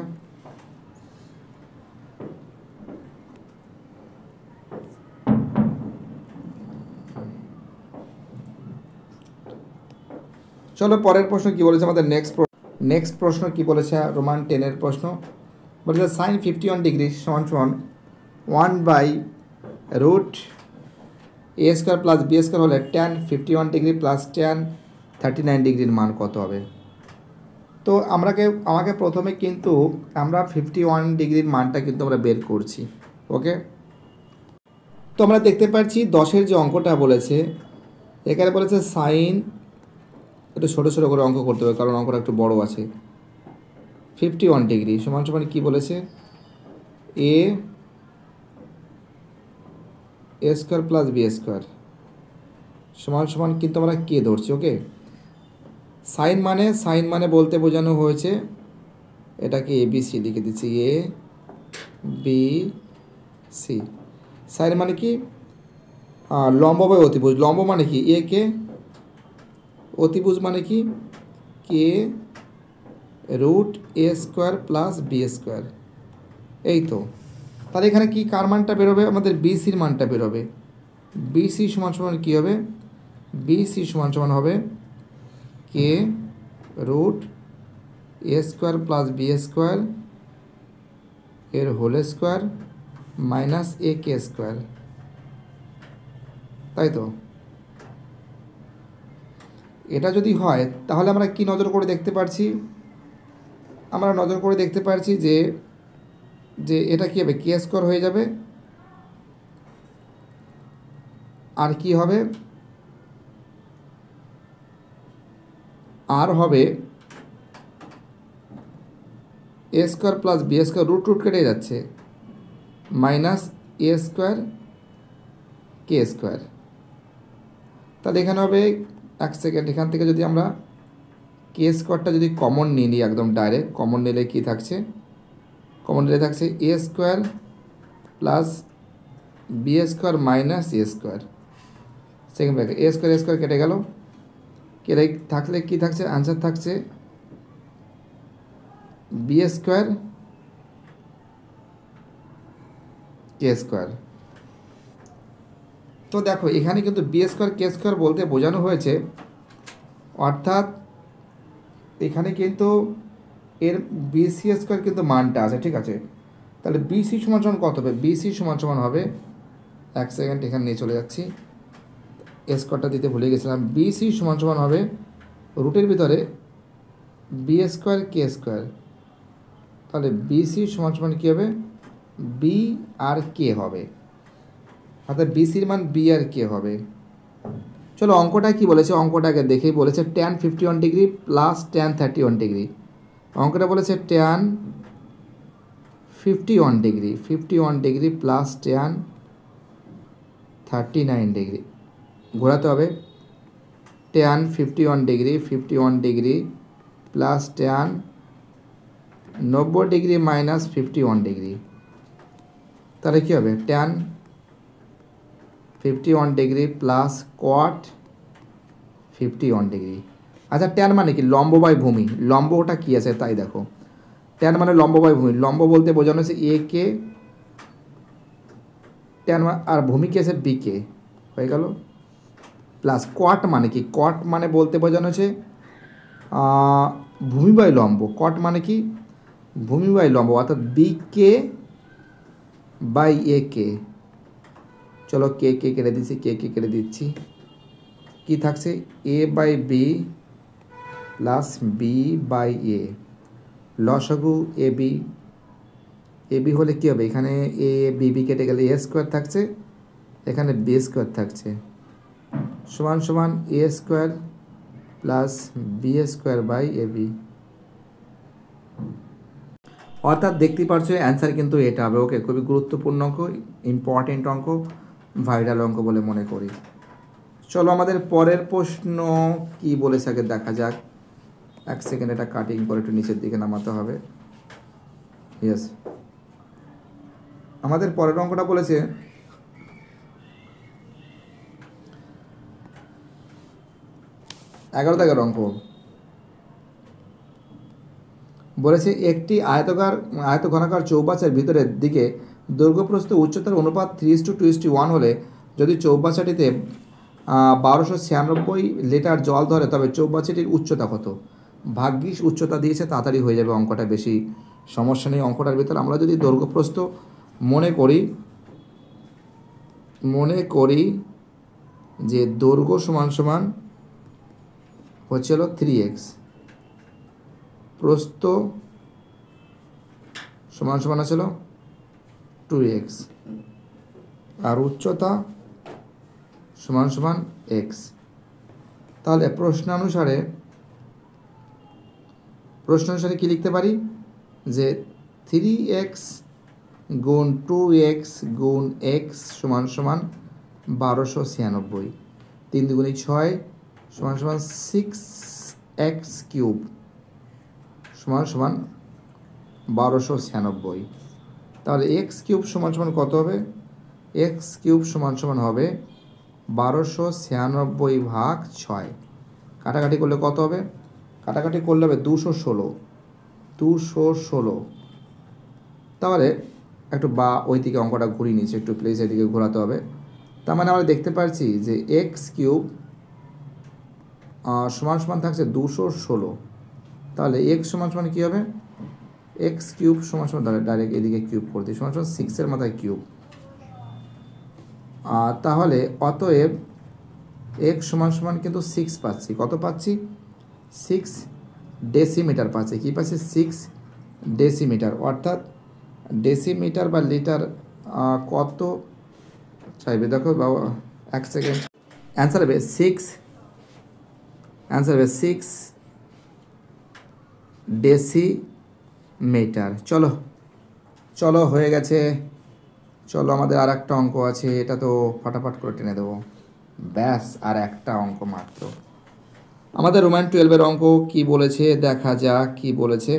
চলো পরের প্রশ্ন কি বলেছে আমাদের নেক্সট প্রশ্ন কি বলেছে, রোমান 10-এর প্রশ্ন। বলেছে সাইন 51 ডিগ্রি সমান সমান 1/√a² প্লাস b² হলে ট্যান 51 ডিগ্রি প্লাস ট্যান 39 ডিগ্রির মান কত হবে। তো আমাকে প্রথমে কিন্তু আমরা 51 ডিগ্রির মানটা কিন্তু আমরা বের করছি। ওকে, তো আমরা দেখতে পাচ্ছি 10-এর যে অঙ্কটা বলেছে, এখানে বলেছে সাইন একটু ছোটো ছোটো করে অঙ্ক করতে হবে, কারণ অঙ্কটা একটু বড় আছে। 51 ডিগ্রি সমান সমান কী বলেছে, এ স্কোয়ার প্লাস বি স্কোয়ার সমান সমান কিন্তু আমরা কে ধরছি। ওকে, সাইন মানে বলতে বোঝানো হয়েছে এটাকে এ বি সি লিখে দিচ্ছি, এ বি সি। সাইন মানে কি, লম্ব বাই অতিভুজ। লম্ব মানে কি এ কে, অতিভুজ মানে কি কে রুট এ স্কোয়ার প্লাস বি স্কোয়ার। এই তো, তাহলে এখানে কি কার মানটা বেরোবে, আমাদের বিসির মানটা বেরোবে। বিসি সমান সমান কী হবে, বিসি সমান সমান হবে কে রুট এ স্কোয়ার প্লাস বি স্কোয়ার এর হোল স্কোয়ার মাইনাস এ কে স্কোয়ার, তাই তো। এটা যদি হয় তাহলে আমরা কি নজর করে দেখতে পারছি, আমরা নজর করে দেখতে পারছি যে যে এটা কী হবে, কে স্কোয়ার হয়ে যাবে, আর কি হবে, আর হবে a square plus b square, root root কেটে যাচ্ছে, minus a square k square. তাহলে এখানে হবে, এক সেকেন্ড, এখান থেকে যদি আমরা কে স্কোয়ারটা যদি কমন নিয়ে নিই, একদম ডাইরেক্ট কমন নিলে কী থাকছে, কমন নিলে থাকছে a square plus b square minus a square. Second bracket a square কেটে গেল, কেটে থাকলে কী থাকছে, আনসার থাকছে বি স্কোয়ার কে স্কোয়ার। তো দেখো এখানে কিন্তু বি স্কোয়ার কে স্কোয়ার বলতে বোঝানো হয়েছে, অর্থাৎ এখানে কিন্তু এর বিসি স্কোয়ার কিন্তু মানটা আছে, ঠিক আছে। তাহলে বিসি সমান সমান কত হবে, বিসি সমান সমান হবে, এক সেকেন্ড এখানে নিয়ে চলে যাচ্ছি, স্কোয়ারটা দিতে ভুলে গেছিলাম। বিসি সমান সমান হবে রুটের ভিতরে বি স্কোয়ার কে স্কোয়ার। তাহলে বিসি সমান সমান কী হবে, বি আর কে হবে, অর্থাৎ বিসির মান বি আর কে হবে। চলো অঙ্কটা কি বলেছে, অঙ্কটাকে দেখেই বলেছে tan 51 degree plus tan 31 degree. অঙ্কটা বলেছে tan 51 degree, 51 degree plus tan 39 degree, ঘোরাতে হবে, tan 51 degree, 51 degree plus tan 90 degree minus 51 degree. তাহলে কী হবে, ট্যান 51 ডিগ্রি প্লাস কোয়াট 51 ডিগ্রি। আচ্ছা ট্যান মানে কি, লম্ব বাই ভূমি, লম্বটা কী আছে তাই দেখো, ট্যান মানে লম্ব বাই ভূমি, লম্ব বলতে বোঝানো হচ্ছে এ কে, ট্যান আর ভূমি কি আছে বি কে, হয়ে গেল, প্লাস কোয়াট মানে কি, কোয়াট মানে বলতে বোঝানো হচ্ছে ভূমি বাই লম্ব, কোয়াট মানে কি ভূমি বাই লম্ব, অর্থাৎ বি কে বাই এ কে। চলো কে কে কেটে দিচ্ছি, কে কে কেটে দিচ্ছি, কি থাকছে a by b plus b by a, লসাগু এ বি, এ বি হলে কী হবে, এখানে এ বি বি কেটে গেলে এ স্কোয়ার থাকছে, এখানে বি স্কোয়ার থাকছে, সমান সমান a square plus b square by a b. অর্থাৎ দেখতেই পারছো অ্যান্সার কিন্তু এটা হবে। ওকে, খুবই গুরুত্বপূর্ণ অঙ্ক, ইম্পর্টেন্ট অঙ্ক, ভাইরাল অঙ্ক বলে মনে করি। চলো আমাদের পরের প্রশ্ন কি বলেছে আগে দেখা যাক, এক সেকেন্ড, এটা কাটিং করে একটু নিচের দিকে নামাতে হবে। ইয়েস, আমাদের পরের অঙ্কটা বলেছে 11 দাগের অঙ্ক, বলেছে একটি আয়তঘনাকার চৌবাচ্চার ভিতরের দিকে দৈর্ঘ্যপ্রস্থ উচ্চতার অনুপাত 3:2:1 হলে যদি চৌবাচ্চাটিতে 1296 লিটার জল ধরে তবে চৌবাচ্চাটির উচ্চতা কত। ভাগ্যিস উচ্চতা দিয়েছে, তাড়াতাড়ি হয়ে যাবে অঙ্কটা, বেশি সমস্যা নেই অঙ্কটার ভিতরে। আমরা যদি দৈর্ঘ্যপ্রস্থ মনে করি যে দৈর্ঘ্য সমান সমান হচ্ছিল 3x, প্রস্থ সমান সমান ছিল 2x, আর উচ্চতা সমান সমান x। তাহলে প্রশ্নানুসারে প্রশ্ন অনুসারে কী লিখতে পারি যে 3x গুণ 2x গুণ x সমান সমান 1296, 3 দুগুণে 6 সমান সমান 6x কিউব সমান সমান 1296। তাহলে x কিউব সমান সমান কত হবে? x কিউব সমান সমান হবে 1296 ভাগ 6। কাটাকাটি করলে কত হবে? কাটাকাটি করলে হবে 216। তাহলে একটু বা ওই দিকে অঙ্কটা ঘুরিয়ে নিচ্ছে, একটু প্লেস এদিকে ঘোরাতে হবে। তার মানে আমরা দেখতে পাচ্ছি যে এক্স কিউব সমান সমান থাকছে 216। তাহলে এক্স সমান সমান কী হবে? এক্স কিউব সমান সমান ডাইরেক্ট এদিকে কিউব করে দিই, সমান সমান 6-এর মাথায় কিউব। তাহলে অতএব এক্স সমান সমান কিন্তু 6 পাচ্ছি। কত পাচ্ছি? 6 ডেসিমিটার পাচ্ছি। কী পাচ্ছি? 6 ডেসিমিটার। অর্থাৎ ডেসিমিটার বা লিটার কত চাইবে দেখো বাবা, 1 সেকেন্ড। অ্যান্সার হবে 6 ডেসিমিটার। চলো হয়ে গেছে। চলো আমাদের আর একটা অঙ্ক আছে, এটা তো ফটাফট করে টেনে দেবো। ব্যাস আর একটা অঙ্ক মাত্র। আমাদের রোমান 12-এর অঙ্ক কি বলেছে দেখা যাক। কি বলেছে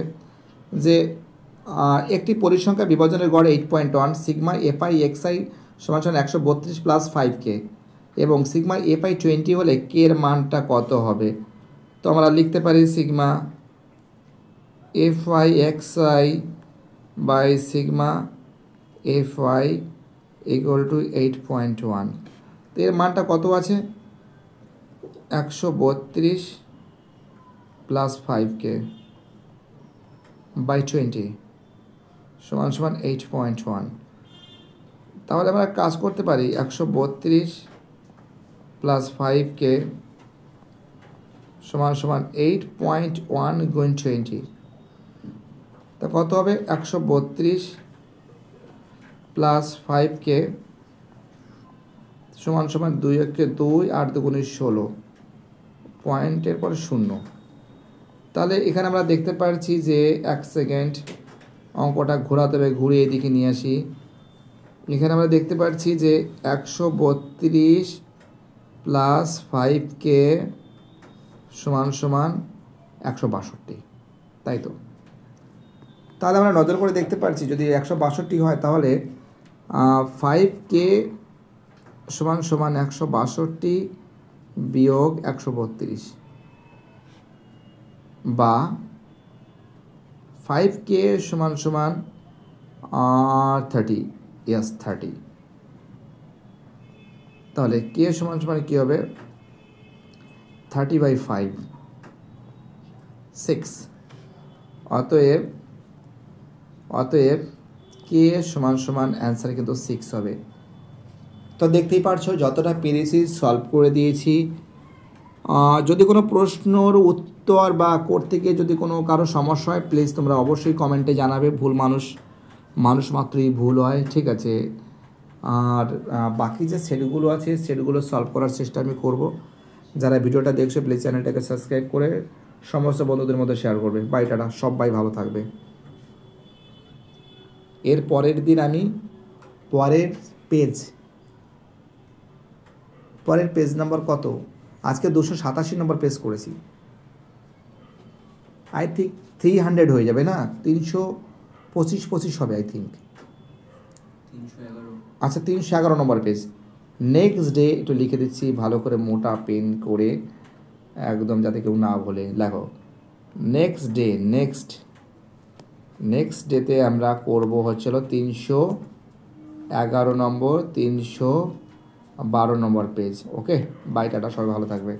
যে একটি পরিসংখ্যা বিভাজনের গড় 8.1, সিগমা এফআই এক্সআই সমান সমান 132 প্লাস 5k এবং সিগমা এফআই 20 হলে কে এর মানটা কত হবে? তো আমরা লিখতে পারি sigma fi xi by sigma fi equal to 8.1। তো এর মানটা কত আছে? 132 প্লাস 5k বাই 20 সমান সমান 8.1। তাহলে আমরা কাজ করতে পারি 132 প্লাস 5k সমান সমান 8.1 গুণ 20। তা কত হবে? 132 প্লাস 5k সমান সমান 2 1 2 8 2 16 পয়েন্টের পরে 0। তাহলে এখানে আমরা দেখতে পাচ্ছি যে 1 সেকেন্ড অঙ্কটা ঘোরাতে হবে, ঘুরিয়ে এদিকে নিয়ে আসি। এখানে আমরা দেখতে পাচ্ছি যে 132 প্লাস 5k সমান সমান 162, তাই তো? তাহলে আমরা নজর করে দেখতে পাচ্ছি যদি 162 হয় তাহলে 5k সমান সমান 162 বিয়োগ 132 বা 5k সমান সমান 30, yes 30। তাহলে k সমান সমান কী হবে? 30/5 6। অতএব k সমান সমান অ্যান্সার কিন্তু 6 হবে। তো দেখতেই পারছো যতটা পেরেছি সলভ করে দিয়েছি। যদি কোনো প্রশ্নর উত্তর বা করতে গিয়ে যদি কোনো কারো সমস্যা হয় প্লিজ তোমরা অবশ্যই কমেন্টে জানাবে। ভুল মানুষ মাত্রই ভুল হয়, ঠিক আছে? আর বাকি যে সেটগুলো আছে সেটগুলো সলভ করার চেষ্টা আমি করব। যারা ভিডিওটা দেখছো প্লিজ চ্যানেলটাকে সাবস্ক্রাইব করে সমস্ত বন্ধুদের মধ্যে শেয়ার করবে। বাই টাটা, সবাই ভালো থাকবে। এর পরের দিন আমি পরের পেজ নাম্বার কত? আজকে 287 নম্বর পেজ করেছি। আই থিঙ্ক 300 হয়ে যাবে না, 325 হবে আই থিঙ্ক। আচ্ছা 311 নম্বর পেজ। নেক্সট ডে একটু লিখে দিচ্ছি ভালো করে মোটা পেন করে, একদম যাতে কেউ না ভুলে। লেখো নেক্সট ডেতে আমরা করব হচ্ছিল 311 নম্বর 312 নম্বর পেজ। ওকে, বাই টাটা, সবাই ভালো থাকবে।